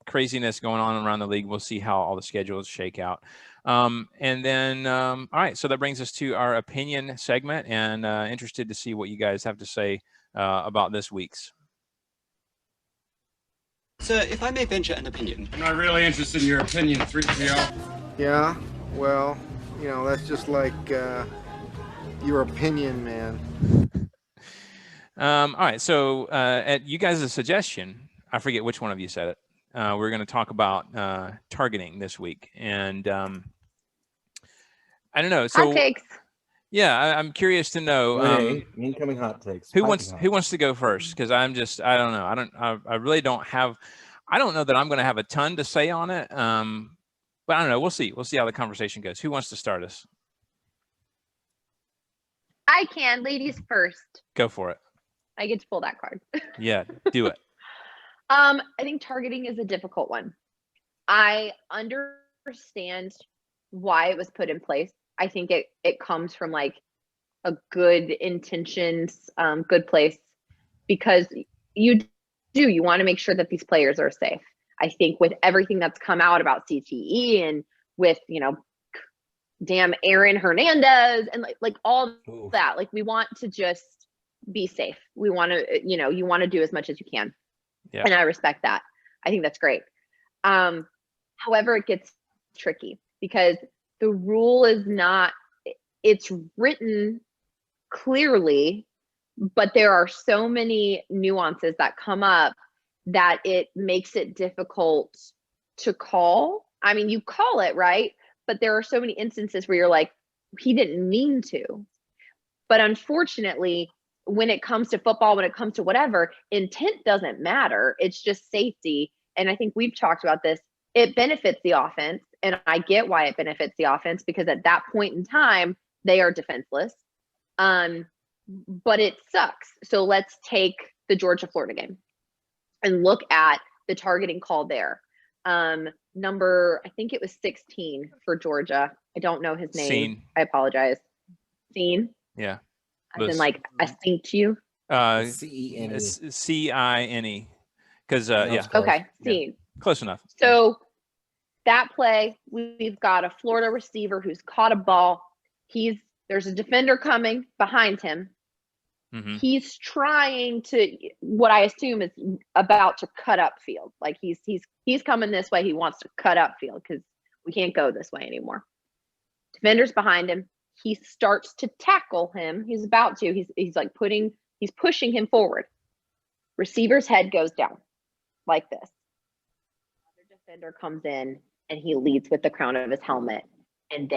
craziness going on around the league. We'll see how all the schedules shake out. And then, all right, so that brings us to our opinion segment, and interested to see what you guys have to say about this week's. Sir, if I may venture an opinion. I'm not really interested in your opinion, 3PO. Yeah, well, that's just like your opinion, man. All right, so at you guys' suggestion, I forget which one of you said it. We're going to talk about targeting this week, and I don't know. So, hot takes. Yeah, I'm curious to know. Incoming hot takes. Who wants to go first? Because I don't know. I really don't have. I don't know that I'm going to have a ton to say on it. But I don't know. We'll see. We'll see how the conversation goes. Who wants to start us? I can. Ladies first. Go for it. I get to pull that card. Yeah, do it. I think targeting is a difficult one. I understand why it was put in place. I think it comes from like a good intentions, good place, because you want to make sure that these players are safe. I think with everything that's come out about CTE and with, damn Aaron Hernandez and like all that, like we want to just be safe. We want to, you want to do as much as you can. Yeah. And I respect that. I think that's great. However, it gets tricky because the rule is not, it's written clearly, but there are so many nuances that come up that it makes it difficult to call. I mean, you call it, right? But there are so many instances where you're like, he didn't mean to. But unfortunately, when it comes to football, when it comes to whatever, intent doesn't matter. It's just safety. And I think we've talked about this. It benefits the offense. And I get why it benefits the offense, because at that point in time, they are defenseless. But it sucks. So let's take the Georgia-Florida game and look at the targeting call there. Number, I think it was 16 for Georgia. I don't know his name. Scene. I apologize. Scene. Yeah. As in like I synced you. C-E-N-E. C-I-N-E. Because yeah. Okay. Scene. Yeah. Close enough. So that play, we've got a Florida receiver who's caught a ball. There's a defender coming behind him. Mm-hmm. He's trying to, what I assume is about to cut up field. Like he's coming this way. He wants to cut up field because we can't go this way anymore. Defender's behind him. He starts to tackle him. He's about to. He's pushing him forward. Receiver's head goes down like this. Another defender comes in and he leads with the crown of his helmet. And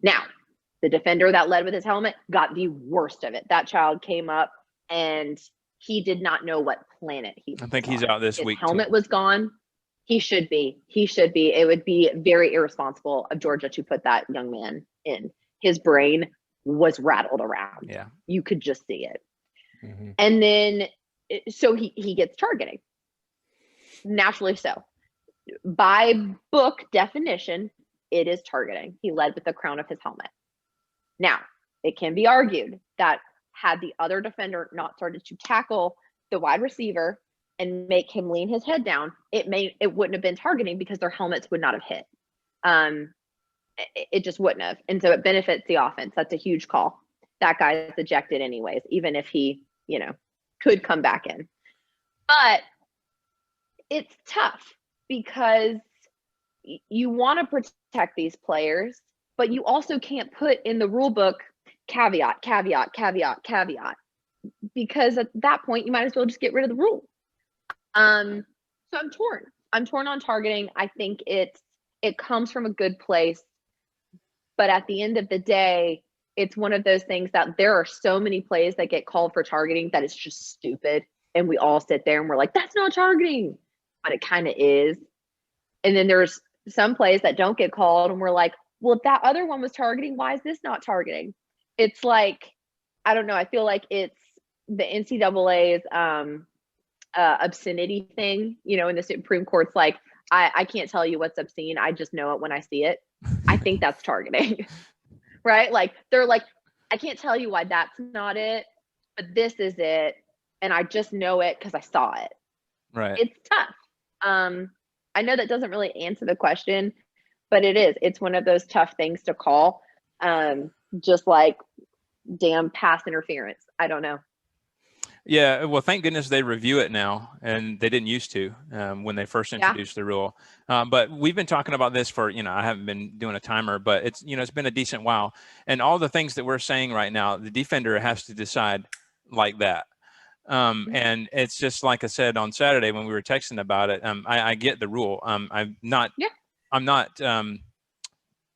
now the defender that led with his helmet got the worst of it. That child came up and he did not know what planet he was. I think he's out this week. His helmet was gone. He should be. It would be very irresponsible of Georgia to put that young man in. His brain was rattled around. Yeah. You could just see it. Mm-hmm. And then, so he gets targeting. Naturally so. By book definition, it is targeting. He led with the crown of his helmet. Now, it can be argued that had the other defender not started to tackle the wide receiver and make him lean his head down, it wouldn't have been targeting because their helmets would not have hit. it just wouldn't have. And so it benefits the offense. That's a huge call. That guy is ejected anyways, even if he, could come back in. But it's tough because you want to protect these players, but you also can't put in the rule book caveat, because at that point you might as well just get rid of the rule. So I'm torn. I'm torn on targeting. I think it comes from a good place, but at the end of the day, it's one of those things that there are so many plays that get called for targeting that it's just stupid. And we all sit there and we're like, that's not targeting, but it kind of is. And then there's some plays that don't get called and we're like, well, if that other one was targeting, why is this not targeting? It's like, I don't know. I feel like it's the NCAA's obscenity thing, and the Supreme Court's like, I can't tell you what's obscene. I just know it when I see it. I think that's targeting. Right? Like they're like, I can't tell you why that's not it, but this is it. And I just know it because I saw it. Right. It's tough. I know that doesn't really answer the question, but it is. It's one of those tough things to call. Just like damn pass interference. I don't know. Yeah, well, thank goodness they review it now, and they didn't used to when they first introduced the rule. But we've been talking about this for, I haven't been doing a timer, but it's, it's been a decent while. And all the things that we're saying right now, the defender has to decide like that. And it's just like I said on Saturday when we were texting about it. I get the rule. I'm not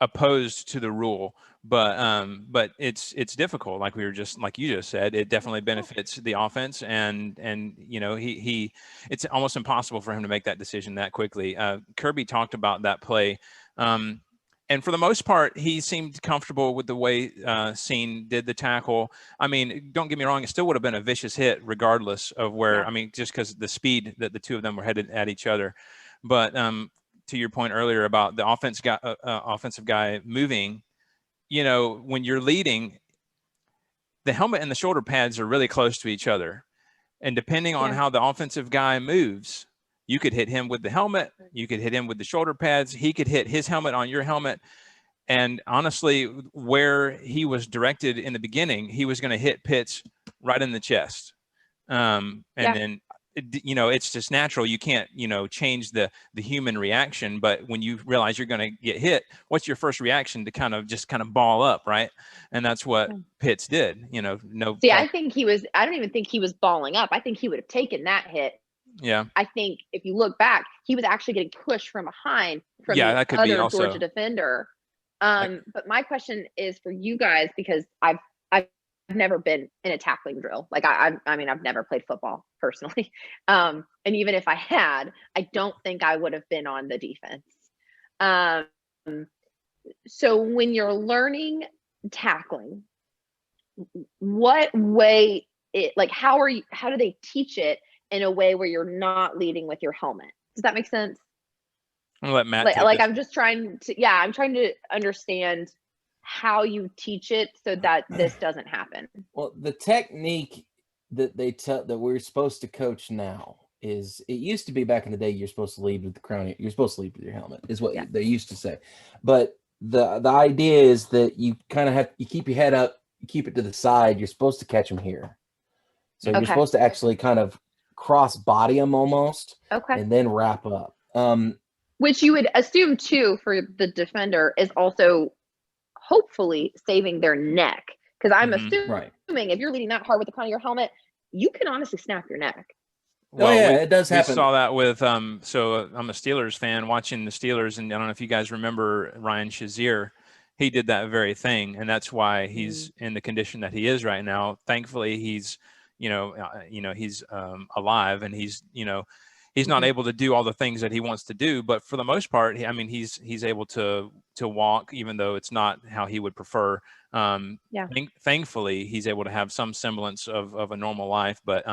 opposed to the rule, but it's difficult. Like you just said, it definitely benefits the offense, and it's almost impossible for him to make that decision that quickly. Kirby talked about that play, and for the most part, he seemed comfortable with the way Scene did the tackle. I mean, don't get me wrong, it still would have been a vicious hit regardless of where. I mean, just because the speed that the two of them were headed at each other, but to your point earlier about the offensive guy moving, when you're leading, the helmet and the shoulder pads are really close to each other. And depending on how the offensive guy moves, you could hit him with the helmet, you could hit him with the shoulder pads, he could hit his helmet on your helmet. And honestly, where he was directed in the beginning, he was going to hit Pitts right in the chest. Then it's just natural. You can't, change the human reaction. But when you realize you're going to get hit, what's your first reaction? To kind of ball up, right? And that's what Pitts did. I don't even think he was balling up. I think he would have taken that hit. Yeah. I think if you look back, he was actually getting pushed from behind from the other Georgia defender. But my question is for you guys, because I've never been in a tackling drill. Like I mean, I've never played football personally. And even if I had, I don't think I would have been on the defense. So when you're learning tackling, what way how do they teach it in a way where you're not leading with your helmet? Does that make sense? I'll let Matt I'm just trying to understand how you teach it so that this doesn't happen. Well, the technique that that we're supposed to coach now is, it used to be back in the day, you're supposed to lead with the crown. You're supposed to lead with your helmet is what they used to say. But the idea is that you kind of you keep your head up, you keep it to the side. You're supposed to catch them here. So you're supposed to actually kind of cross body them almost, and then wrap up. Which you would assume too for the defender is also hopefully saving their neck, because I'm assuming if you're leading that hard with the crown of your helmet, you can honestly snap your neck. Well, it does happen. We saw that with so I'm a Steelers fan watching the Steelers, and I don't know if you guys remember Ryan Shazier. He did that very thing, and that's why he's in the condition that he is right now. Thankfully, he's he's alive, and he's not able to do all the things that he wants to do, but for the most part, he's able to walk, even though it's not how he would prefer. Thankfully, he's able to have some semblance of a normal life. But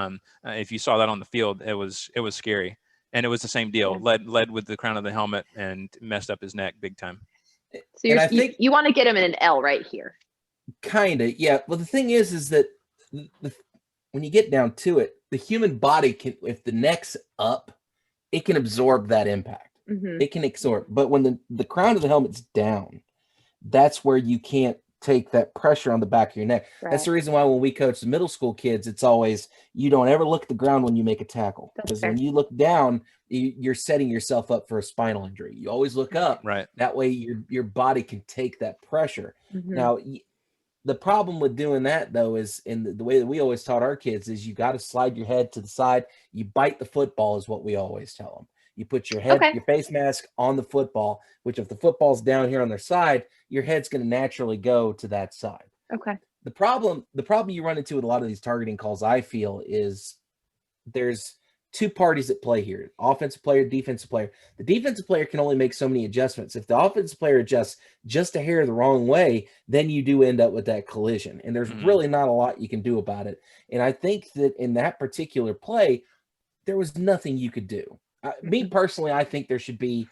if you saw that on the field, it was scary, and it was the same deal. Led with the crown of the helmet and messed up his neck big time. So I think you want to get him in an L right here. Kinda, yeah. Well, the thing is that when you get down to it, the human body can, if the neck's up, it can absorb that impact. It can absorb. But when the crown of the helmet's down, that's where you can't take that pressure on the back of your neck. Right. That's the reason why when we coach the middle school kids, it's always, you don't ever look at the ground when you make a tackle, because when you look down, you're setting yourself up for a spinal injury. You always look up. Right. That way your body can take that pressure. Mm-hmm. Now, the problem with doing that, though, is in the way that we always taught our kids is you got to slide your head to the side. You bite the football is what we always tell them. You put your head, your face mask on the football, which if the football's down here on their side, your head's going to naturally go to that side. Okay. The problem you run into with a lot of these targeting calls, I feel, is there's two parties at play here: offensive player, defensive player. The defensive player can only make so many adjustments. If the offensive player adjusts just a hair the wrong way, then you do end up with that collision. And there's really not a lot you can do about it. And I think that in that particular play, there was nothing you could do. Me personally, I think there should be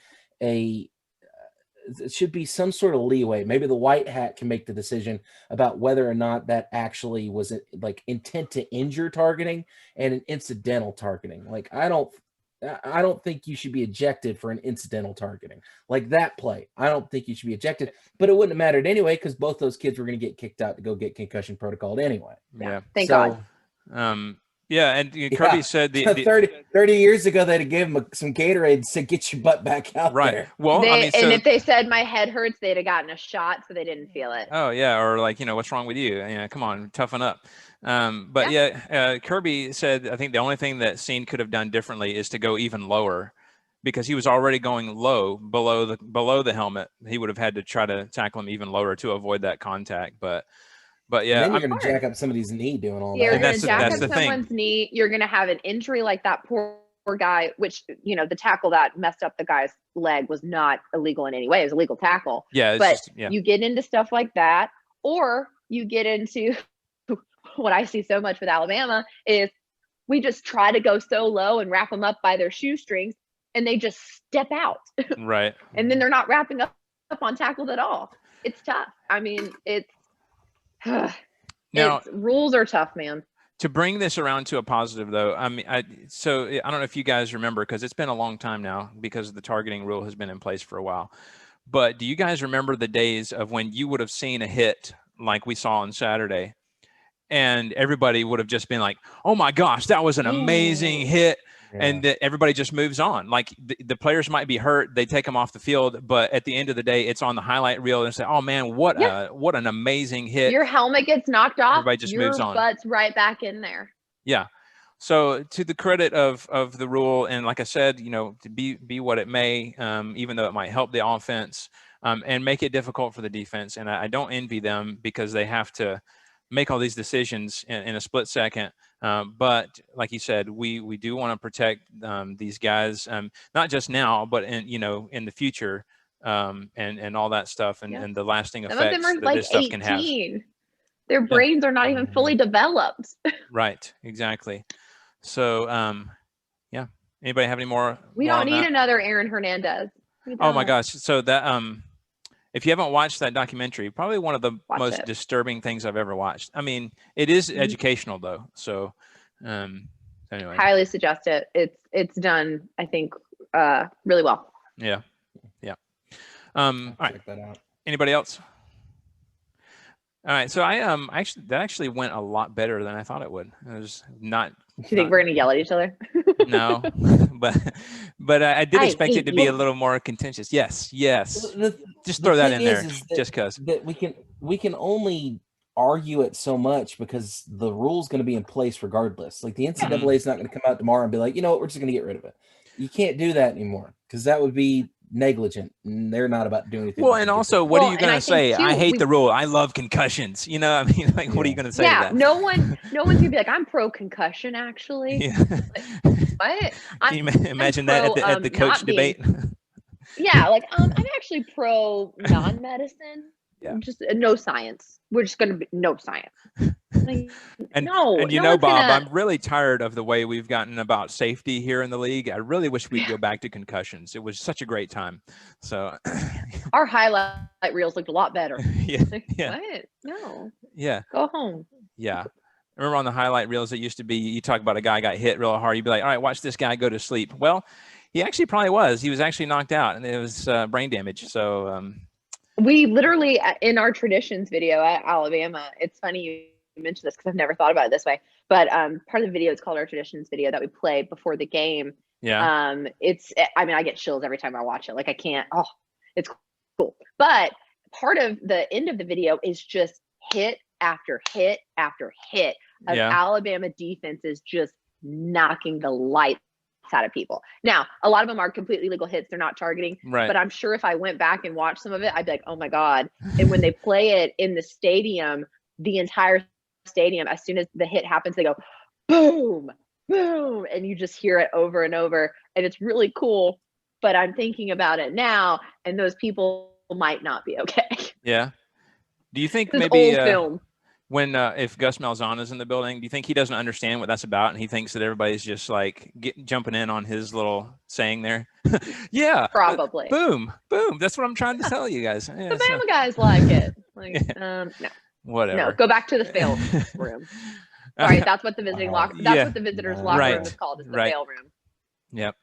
some sort of leeway. Maybe the white hat can make the decision about whether or not that actually was like intent to injure targeting and an incidental targeting. Like, I don't think you should be ejected for an incidental targeting like that play. I don't think you should be ejected, but it wouldn't have mattered anyway, because both those kids were going to get kicked out to go get concussion protocoled anyway. Yeah. Thank God. Yeah, and Kirby said the 30 years ago they'd have given him some Gatorade and said, "Get your butt back out there." Well, and if they said my head hurts, they'd have gotten a shot so they didn't feel it. Oh yeah, or like, what's wrong with you? Come on, toughen up. But Kirby said, I think the only thing that Scene could have done differently is to go even lower, because he was already going low below the helmet. He would have had to try to tackle him even lower to avoid that contact. But yeah, and then you're going to jack up somebody's knee doing all that. You're going to jack up someone's knee. You're going to have an injury like that poor guy, which, the tackle that messed up the guy's leg was not illegal in any way. It was a legal tackle. Yeah. But you get into stuff like that, or you get into what I see so much with Alabama is we just try to go so low and wrap them up by their shoestrings, and they just step out. Right. And then they're not wrapping up on tackles at all. It's tough. I mean, now, rules are tough, man. To bring this around to a positive, though, I don't know if you guys remember, because it's been a long time now, because the targeting rule has been in place for a while. But do you guys remember the days of when you would have seen a hit like we saw on Saturday, and everybody would have just been like, "Oh my gosh, that was an amazing hit." Yeah. And everybody just moves on. Like the players might be hurt, they take them off the field, but at the end of the day, it's on the highlight reel and say, "Oh man, what an amazing hit!" Your helmet gets knocked off. Everybody just moves on. Your butt's right back in there. Yeah. So to the credit of the rule, and like I said, to be what it may, even though it might help the offense, and make it difficult for the defense. And I don't envy them, because they have to make all these decisions in a split second. But like you said, we do want to protect these guys, not just now, but in the future, and all that stuff, and the lasting effects Some of them are that like this stuff 18. Can have. Their brains are not even fully developed. Right, exactly. So anybody have any more? We don't need another Aaron Hernandez. Oh my gosh! So that if you haven't watched that documentary, probably one of the most disturbing things I've ever watched. I mean, it is educational though. So anyway, highly suggest it. It's done, I think, really well. Yeah. All right. Check that out. Anybody else? All right. So that actually went a lot better than I thought it would. It was not. Do you think we're gonna yell at each other? No, but I did expect it to be a little more contentious. Yes. Just throw that in there, just because. That we can only argue it so much, because the rule's going to be in place regardless. Like the NCAA is not going to come out tomorrow and be like, we're just going to get rid of it. You can't do that anymore, because that would be negligent, and they're not about to do anything. Well, and also, what are you going to say? I hate the rule. I love concussions. I mean, like, what are you going to say? Yeah, to that? no one's going to be like, I'm pro concussion, actually. Yeah. What? Can you imagine that at the coach debate? Yeah, like I'm actually pro non-medicine. Yeah. Just no science. We're just going to be no science. Like, and Bob, I'm really tired of the way we've gotten about safety here in the league. I really wish we'd go back to concussions. It was such a great time. So our highlight reels looked a lot better. Yeah. Like, what? No. Yeah. Go home. Yeah. Remember on the highlight reels, it used to be, you talk about a guy got hit real hard. You'd be like, all right, watch this guy go to sleep. Well, he actually probably was. He was actually knocked out, and it was brain damage. So We literally, in our traditions video at Alabama, it's funny you mentioned this because I've never thought about it this way, but part of the video is called our traditions video that we play before the game. Yeah. I get chills every time I watch it. Like I can't, it's cool. But part of the end of the video is just hit after hit after hit of Alabama defenses just knocking the lights out of people. Now, a lot of them are completely legal hits. They're not targeting. Right. But I'm sure if I went back and watched some of it, I'd be like, oh my God. And when they play it in the stadium, the entire stadium, as soon as the hit happens, they go boom, boom. And you just hear it over and over. And it's really cool. But I'm thinking about it now, and those people might not be okay. Yeah. Do you think This maybe old film. when if Gus Malzahn is in the building, do you think he doesn't understand what that's about, and he thinks that everybody's just like jumping in on his little saying there? Yeah, probably. Boom, boom. That's what I'm trying to tell you guys. Yeah, the Bama guys like it. Like, no, whatever. No, go back to the film room. Sorry, that's what the visiting locker. That's what the visitors' locker room is called. Is the bail room. Yep.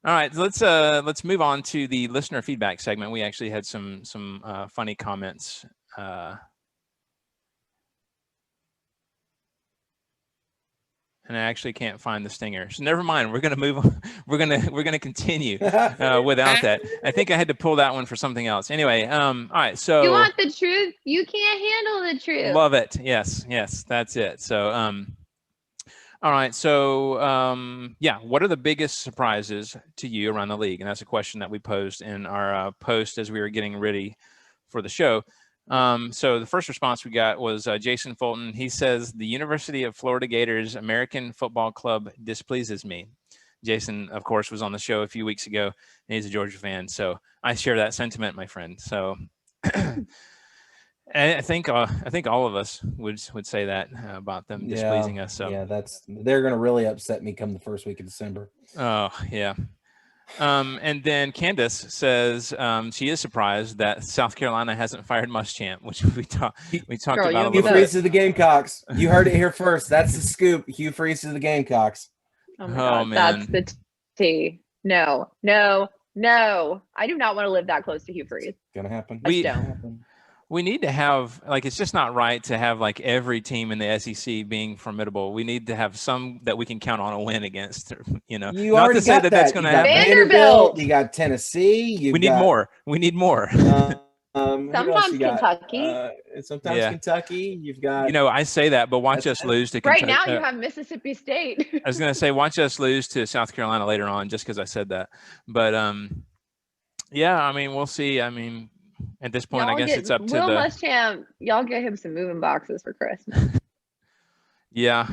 All right, let's move on to the listener feedback segment. We actually had some funny comments. And I actually can't find the stinger, so never mind. We're gonna move on. We're gonna continue without that. I think I had to pull that one for something else. Anyway, all right. So you want the truth? You can't handle the truth. Love it. Yes, that's it. So all right. So what are the biggest surprises to you around the league? And that's a question that we posed in our post as we were getting ready for the show. So the first response we got was Jason Fulton. He says, the University of Florida Gators American Football Club displeases me. Jason, of course, was on the show a few weeks ago, and he's a Georgia fan. So I share that sentiment, my friend. So I think all of us would say that about them displeasing us. So they're going to really upset me come the first week of December. Oh, yeah. And then Candace says she is surprised that South Carolina hasn't fired Muschamp, which we talked about a little bit. Hugh Freeze to the Gamecocks. You heard it here first. That's the scoop. Hugh Freeze to the Gamecocks. Oh my God, man, that's the tea. No. I do not want to live that close to Hugh Freeze. Gonna happen. We need to have, like, it's just not right to have like every team in the SEC being formidable. We need to have some that we can count on a win against. You not already to say got that's going to happen. Vanderbilt. You got Tennessee. We need more. Sometimes Kentucky. Sometimes Kentucky. You've got. I say that, but watch us lose to Kentucky. Right now, you have Mississippi State. I was going to say, watch us lose to South Carolina later on, just because I said that. But we'll see. At this point, I guess it's up to Will Muschamp. Y'all get him some moving boxes for Christmas. Yeah.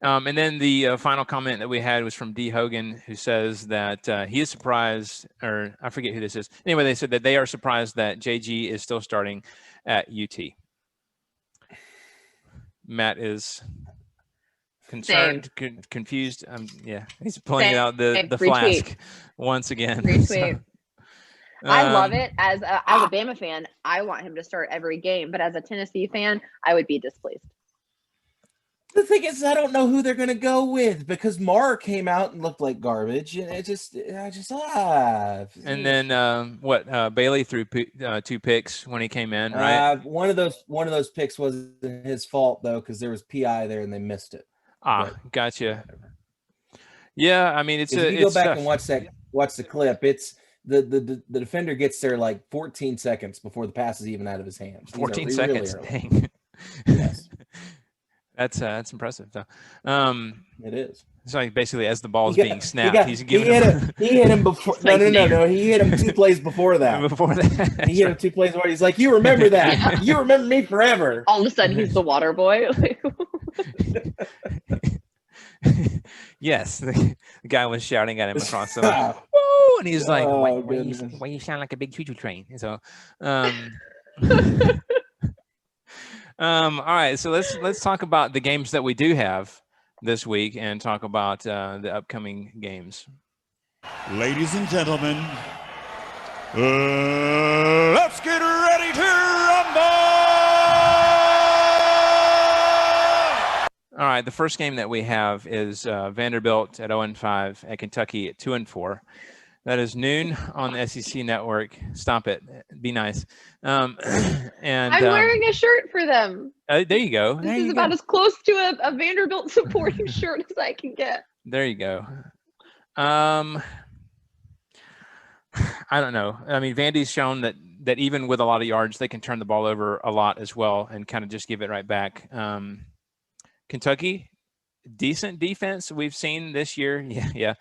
And then the final comment that we had was from D. Hogan, who says that he is surprised, or I forget who this is. Anyway, they said that they are surprised that JG is still starting at UT. Matt is concerned, confused. He's pulling out the flask once again. Retweet. I love it. As a Bama fan, I want him to start every game. But as a Tennessee fan, I would be displeased. The thing is, I don't know who they're going to go with because Marr came out and looked like garbage, and And then Bailey threw 2 picks when he came in, right? One of those picks wasn't his fault though, because there was PI there and they missed it. Gotcha. Yeah, it's if you go back and watch the clip, it's. The defender gets there like 14 seconds before the pass is even out of his hands. 14 seconds. Dang. Yes. That's impressive. So, it is. It's like basically as the ball is being snapped, he hit him before. No. He hit him 2 plays before that. He hit him 2 plays before. He's like, you remember that? Yeah. You remember me forever. All of a sudden, he's the water boy. Yes, the guy was shouting at him across the woo, and he's like, "Why you sound like a big choo-choo train?" So, all right. So let's talk about the games that we do have this week and talk about the upcoming games. Ladies and gentlemen, let's get ready to rumble! All right, the first game that we have is Vanderbilt at 0-5 at Kentucky at 2-4. That is noon on the SEC network. Stop it. Be nice. And I'm wearing a shirt for them. There you go. This is about as close to a Vanderbilt supporting shirt as I can get. There you go. I don't know. I mean, Vandy's shown that even with a lot of yards, they can turn the ball over a lot as well and kind of just give it right back. Kentucky, decent defense we've seen this year. Yeah.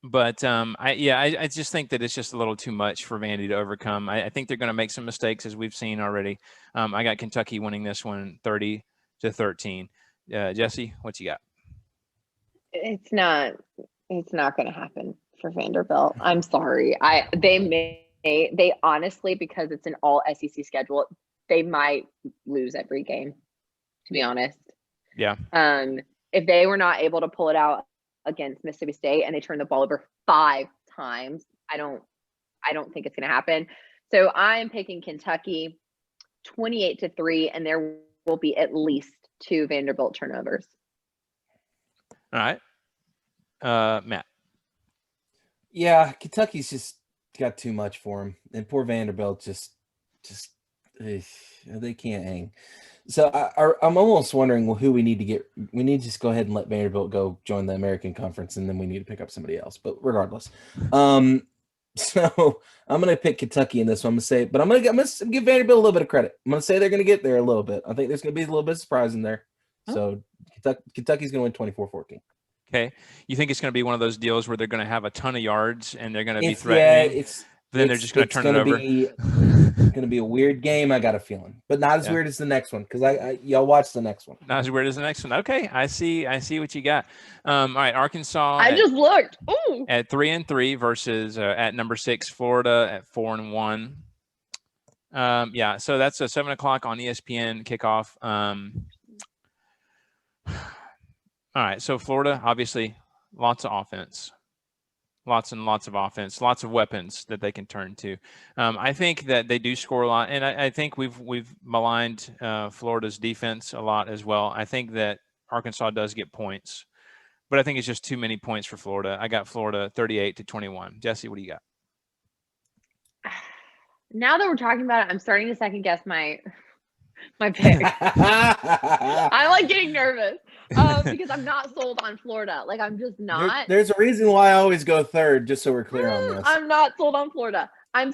But I just think that it's just a little too much for Vandy to overcome. I think they're going to make some mistakes, as we've seen already. I got Kentucky winning this one 30-13. Jesse, what you got? It's not going to happen for Vanderbilt. I'm sorry. They honestly, because it's an all SEC schedule, they might lose every game, to be honest. Yeah. If they were not able to pull it out against Mississippi State and they turn the ball over 5 times, I don't think it's going to happen. So I'm picking Kentucky 28-3, and there will be at least 2 Vanderbilt turnovers. All right. Matt. Yeah, Kentucky's just got too much for him, and poor Vanderbilt just they can't hang. So I'm almost wondering who we need to get. We need to just go ahead and let Vanderbilt go join the American Conference, and then we need to pick up somebody else. But regardless, so I'm going to pick Kentucky in this one. I'm going to give Vanderbilt a little bit of credit. I'm going to say they're going to get there a little bit. I think there's going to be a little bit of surprise in there. So Kentucky's going to win 24-14. Okay. You think it's going to be one of those deals where they're going to have a ton of yards and they're going to be threatening? Yeah, then they're just going to turn it over. It's going to be a weird game, I got a feeling, but not as weird as the next one, because y'all watch the next one. Not as weird as the next one. Okay, I see what you got. All right, Arkansas. I just looked. Ooh. At 3-3 versus at number 6 Florida at 4-1. Yeah, so that's a 7:00 on ESPN kickoff. All right, so Florida, obviously, lots of offense. Lots and lots of offense, lots of weapons that they can turn to. I think that they do score a lot, and I think we've maligned Florida's defense a lot as well. I think that Arkansas does get points, but I think it's just too many points for Florida. I got Florida 38-21. Jesse, what do you got? Now that we're talking about it, I'm starting to second guess my pick. I'm like getting nervous because I'm not sold on Florida. Like, I'm just not. There's a reason why I always go third, just so we're clear on this. I'm not sold on Florida. I'm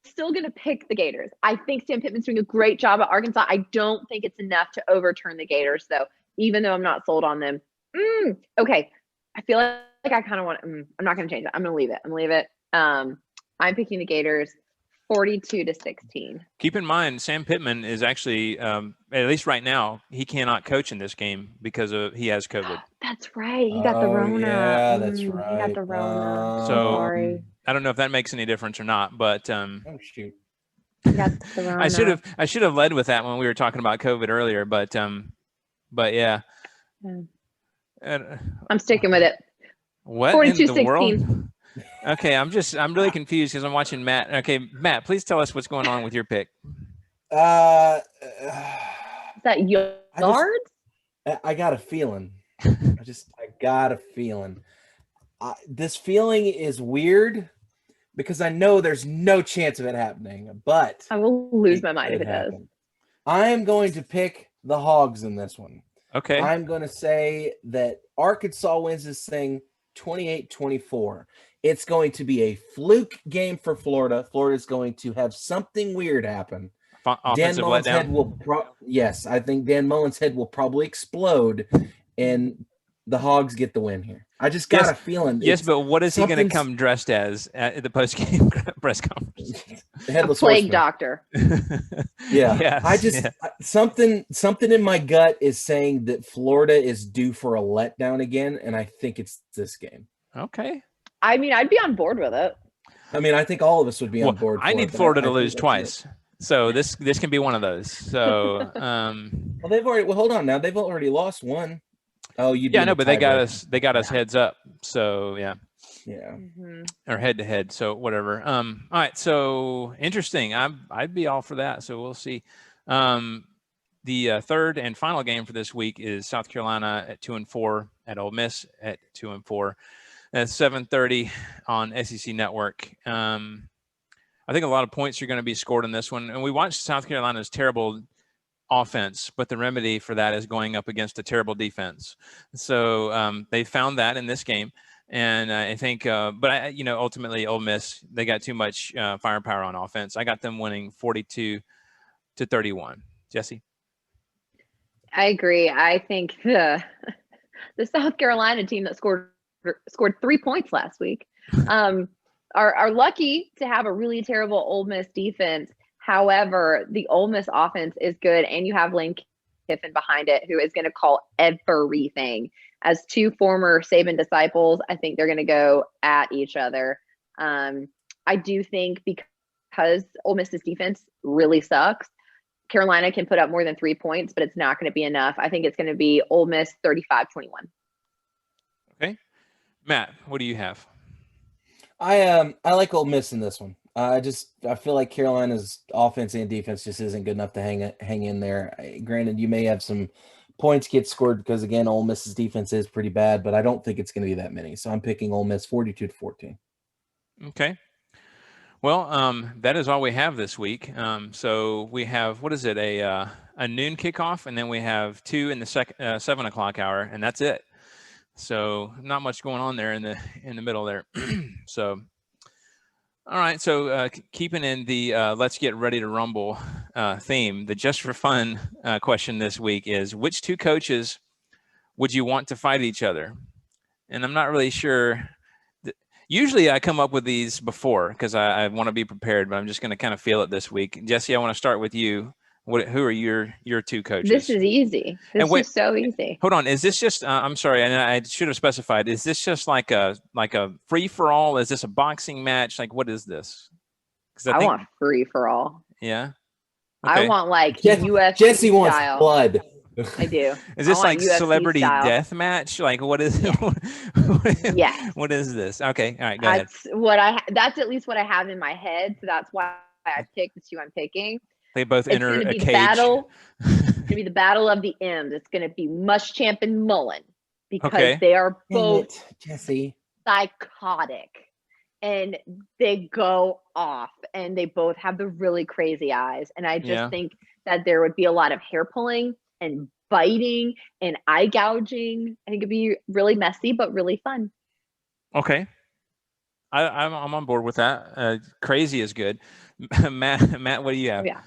still going to pick the Gators. I think Sam Pittman's doing a great job at Arkansas. I don't think it's enough to overturn the Gators, though, even though I'm not sold on them. Okay. I feel like I kind of want I'm not going to change it. I'm going to leave it. I'm picking the Gators 42-16. Keep in mind, Sam Pittman is actually, at least right now, he cannot coach in this game because he has COVID. That's right. He got the Rona. Yeah, that's right. He got the Rona. So sorry. I don't know if that makes any difference or not, but oh shoot. He got the Rona. I should have led with that when we were talking about COVID earlier, but yeah. I'm sticking with it. What 42-16. in the world? Okay, I'm really confused because I'm watching Matt. Okay, Matt, please tell us what's going on with your pick. Is that yards? I got a feeling. I got a feeling. This feeling is weird because I know there's no chance of it happening, but I will lose my mind if it does. I am going to pick the Hogs in this one. Okay. I'm going to say that Arkansas wins this thing 28-24. It's going to be a fluke game for Florida. Florida's going to have something weird happen. Offensive Dan Mullen's letdown. head will yes, I think Dan Mullen's head will probably explode, and the Hogs get the win here. I just got a feeling. Yes, but what is he going to come dressed as at the post-game press conference? A plague doctor. Yeah. Yes, something in my gut is saying that Florida is due for a letdown again, and I think it's this game. Okay. I mean, I'd be on board with it. I mean, I think all of us would be on board. I need Florida to lose twice. So this can be one of those. So well, they've already hold on now. They've already lost one. Oh, you yeah, no, but they got us heads up. So yeah. Mm-hmm. Or head to head. So whatever. All right. So interesting. I'd be all for that. So we'll see. The third and final game for this week is South Carolina at 2-4 at Ole Miss at 2-4. at 7:30 on SEC Network. I think a lot of points are going to be scored in this one. And we watched South Carolina's terrible offense, but the remedy for that is going up against a terrible defense. So they found that in this game. And I think, ultimately Ole Miss, they got too much firepower on offense. I got them winning 42-31. Jesse? I agree. I think the South Carolina team that scored 3 points last week are lucky to have a really terrible Ole Miss defense. However, the Ole Miss offense is good, and you have Lane Kiffin behind it, who is going to call everything. As two former Saban disciples, I think they're going to go at each other. I do think because Ole Miss's defense really sucks, Carolina can put up more than 3 points, but it's not going to be enough. I think it's going to be Ole Miss 35-21. Okay. Matt, what do you have? I like Ole Miss in this one. I feel like Carolina's offense and defense just isn't good enough to hang in there. Granted, you may have some points get scored because, again, Ole Miss's defense is pretty bad, but I don't think it's going to be that many. So I'm picking Ole Miss 42-14. Okay. Well, that is all we have this week. So we have, what is it, a noon kickoff, and then we have 2 in the 7 o'clock hour, and that's it. So not much going on there in the middle there. So, all right. So keeping in the let's get ready to rumble theme, the just for fun question this week is, which 2 coaches would you want to fight each other? And I'm not really sure. Usually I come up with these before because I want to be prepared, but I'm just going to kind of feel it this week. Jesse, I want to start with you. Who are your 2 coaches? This is easy. This is so easy. Hold on. Is this just? I'm sorry, and I should have specified. Is this just like a free for all? Is this a boxing match? Like, what is this? I want free for all. Yeah. Okay. I want like UFC Jesse wants style. blood. I do. Is this like UFC celebrity style. death match? Like, what is? Yes. What is this? Okay. All right. Go ahead. That's at least what I have in my head. So that's why I picked the 2 I'm picking. They both enter a cage. It's going to be the battle of the M's. It's going to be Muschamp and Mullen because they are both Jesse psychotic and they go off and they both have the really crazy eyes. And I just think that there would be a lot of hair pulling and biting and eye gouging. I think it'd be really messy, but really fun. Okay. I'm on board with that. Crazy is good. Matt, what do you have? Yeah.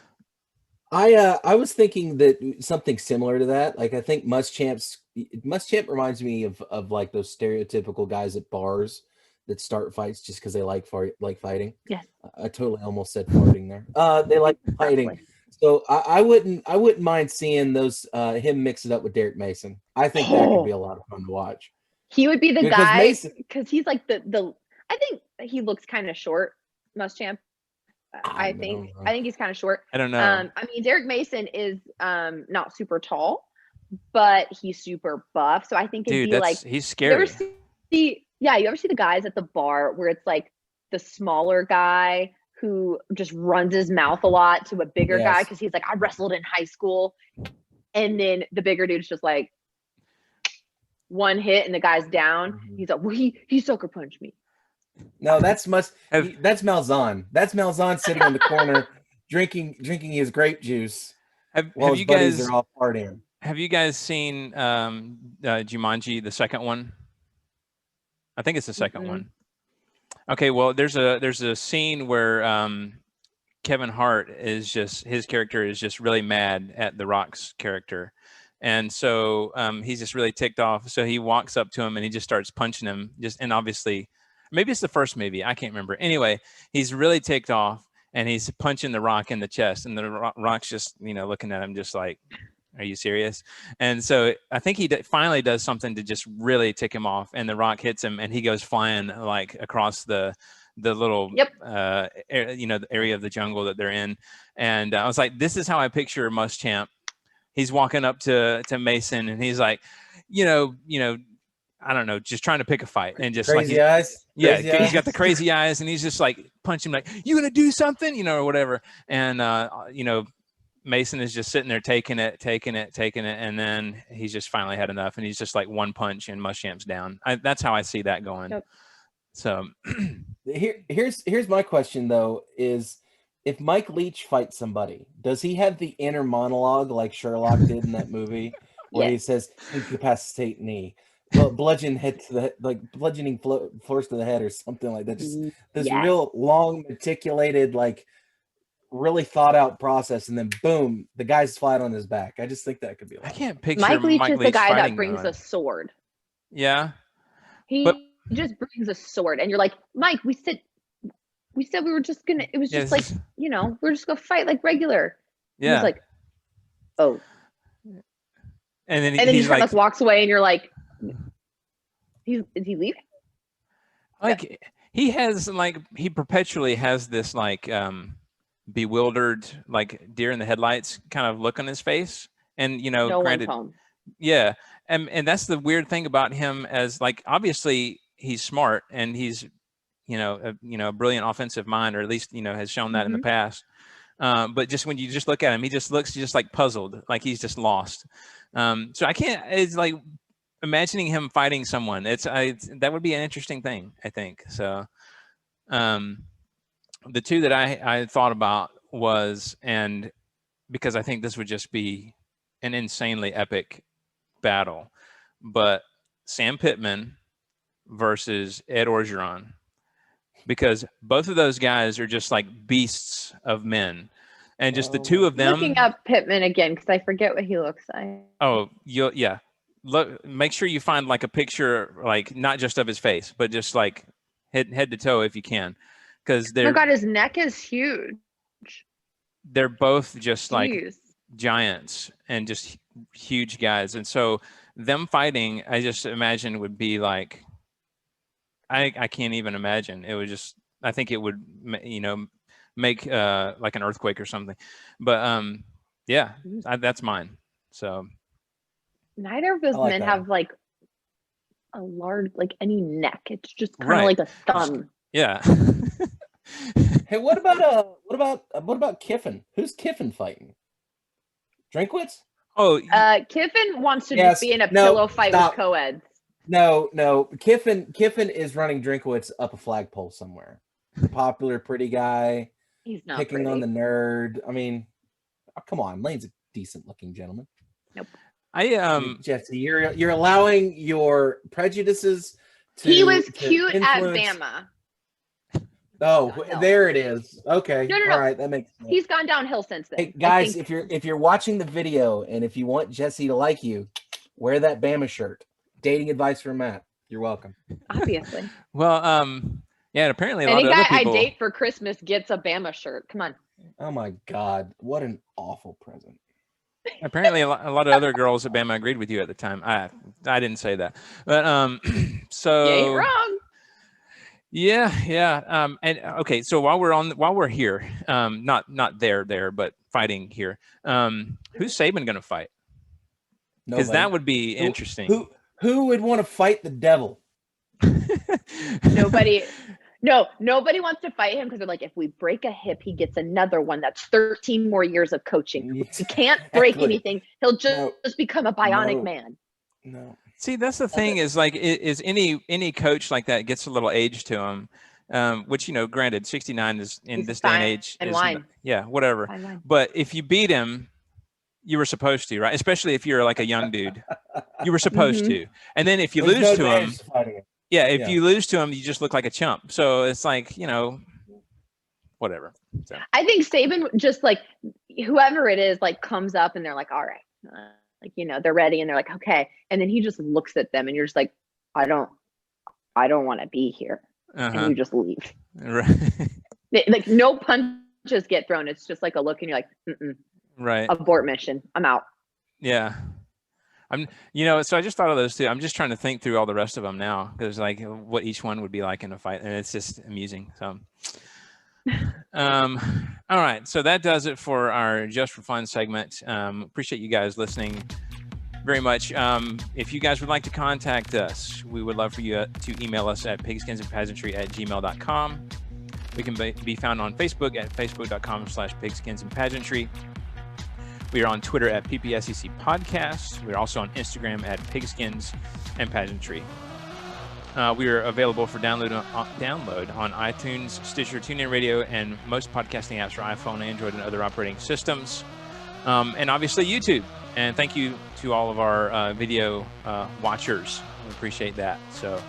I was thinking that something similar to that. Like, I think Muschamp reminds me of like those stereotypical guys at bars that start fights just because they like fighting. Yes. I totally almost said farting there. They like fighting. So I wouldn't mind seeing those him mix it up with Derek Mason. I think that could be a lot of fun to watch. He would be the guy because he's like the I think he looks kind of short, Muschamp. I think he's kind of short. I don't know. I mean, Derek Mason is not super tall, but he's super buff. So I think it'd be like he's scary. You ever see the guys at the bar where it's like the smaller guy who just runs his mouth a lot to a bigger guy because he's like, I wrestled in high school, and then the bigger dude's just like one hit and the guy's down. Mm-hmm. He's like, well, he sucker punched me. No, that's Malzahn. That's Malzahn sitting in the corner drinking his grape juice. Have you guys are all partying? Have you guys seen Jumanji, the second one? I think it's the second one. Okay, well, there's a scene where Kevin Hart is his character is just really mad at The Rock's character. And so he's just really ticked off. So he walks up to him and he just starts punching him. And obviously, maybe it's the first movie. I can't remember. Anyway, he's really ticked off and he's punching The Rock in the chest. And The Rock's just, looking at him just like, are you serious? And so I think he finally does something to just really tick him off. And The Rock hits him and he goes flying like across the little, the area of the jungle that they're in. And I was like, this is how I picture Muschamp. He's walking up to Mason and he's like, I don't know, just trying to pick a fight and just crazy eyes. He's got the crazy eyes and he's just like punching him like, you gonna do something, or whatever. And Mason is just sitting there taking it, and then he's just finally had enough, and he's just like one punch and Muschamp's down. That's how I see that going. Yep. So here's my question though: is if Mike Leach fights somebody, does he have the inner monologue like Sherlock did in that movie, where he says incapacitate knee, bludgeoning floors to the head or something like that? Just this real long, articulated, like really thought out process, and then boom, the guy's flat on his back. I just think that could be. I can't picture Mike Leach is the guy that brings though. a sword. Yeah, he just brings a sword, and you're like, Mike, we said we were just gonna. It was just like, we're just gonna fight like regular. Yeah. He's like, oh, and then he kind of walks away, and you're like, is he leaving? Like he perpetually has this like bewildered, like deer in the headlights kind of look on his face, and granted, yeah, and that's the weird thing about him, as like obviously he's smart and he's a brilliant offensive mind, or at least has shown that in the past, but just when you just look at him, he just looks just like puzzled, like he's just lost. So I can't, it's like imagining him fighting someone, that would be an interesting thing, I think. So the two that I thought about was, and because I think this would just be an insanely epic battle, but Sam Pittman versus Ed Orgeron, because both of those guys are just like beasts of men, and just the two of them. Looking up Pittman again because I forget what he looks like. Oh, look, make sure you find like a picture, like not just of his face, but just like head to toe if you can, because oh my God, his neck is huge. They're both just like giants and just huge guys, and so them fighting, I just imagine would be like, I can't even imagine. It would just, I think it would make like an earthquake or something. But that's mine. So neither of those men have like a large, like any neck. It's just kind of like a thumb. Yeah. Hey, what about Kiffin? Who's Kiffin fighting? Drinkwitz? Oh, Kiffin wants to just be in a pillow fight with co-eds. No. Kiffin is running Drinkwitz up a flagpole somewhere. Popular, pretty guy. He's not picking on the nerd. I mean, come on, Lane's a decent-looking gentleman. Nope. Jesse, you're allowing your prejudices to. He was cute influence... at Bama. Oh, there it is. Okay. No. All right, that makes sense. He's gone downhill since then. Hey guys, if you're watching the video and if you want Jesse to like you, wear that Bama shirt. Dating advice from Matt. You're welcome. Obviously. Well, yeah, and apparently any lot of guy other people... I date for Christmas gets a Bama shirt. Come on. Oh my God, what an awful present. Apparently a lot of other girls at Bama agreed with you at the time. I didn't say that, but so you ain't wrong. Yeah. And okay, so while we're here, not there, but fighting here, who's Saban going to fight? Because that would be interesting. Who would want to fight the devil? Nobody. No, nobody wants to fight him because they're like, if we break a hip, he gets another one. That's 13 more years of coaching. He can't break anything. He'll just become a bionic man. No. See, that's the thing is like, is any coach like that gets a little age to him, which, granted, 69 is in this day and age. Yeah, whatever. But if you beat him, you were supposed to, right? Especially if you're like a young dude, you were supposed to. And then if you lose to him, if you lose to him, you just look like a chump. So it's like, whatever. So. I think Saban just like whoever it is, like comes up and they're like, all right, they're ready. And they're like, okay. And then he just looks at them and you're just like, I don't want to be here. And you just leave. Right. Like no punches get thrown. It's just like a look and you're like, right. Abort mission. I'm out. Yeah. So I just thought of those two. I'm just trying to think through all the rest of them now, because like what each one would be like in a fight, and it's just amusing. So, all right. So that does it for our Just for Fun segment. Appreciate you guys listening very much. If you guys would like to contact us, we would love for you to email us at pigskinsandpageantry@gmail.com. We can be found on Facebook at facebook.com/pigskinsandpageantry. We are on Twitter at PPSEC Podcast. We're also on Instagram at Pigskins and Pageantry. We are available for download on iTunes, Stitcher, TuneIn Radio, and most podcasting apps for iPhone, Android, and other operating systems. And obviously YouTube. And thank you to all of our video watchers. We appreciate that. So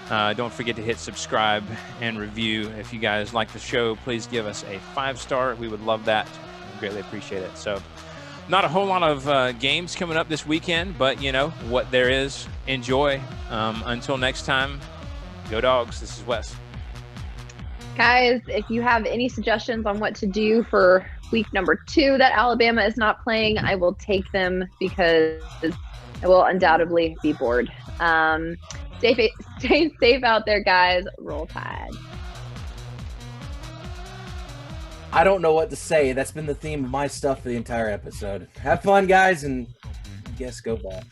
don't forget to hit subscribe and review. If you guys like the show, please give us a 5-star. We would love that. We greatly appreciate it. So not a whole lot of games coming up this weekend, but you know what there is. Enjoy. Until next time, go Dogs. This is Wes. Guys, if you have any suggestions on what to do for week number 2 that Alabama is not playing, I will take them because I will undoubtedly be bored. Stay safe out there, guys. Roll Tide. I don't know what to say. That's been the theme of my stuff for the entire episode. Have fun, guys, and I guess go back.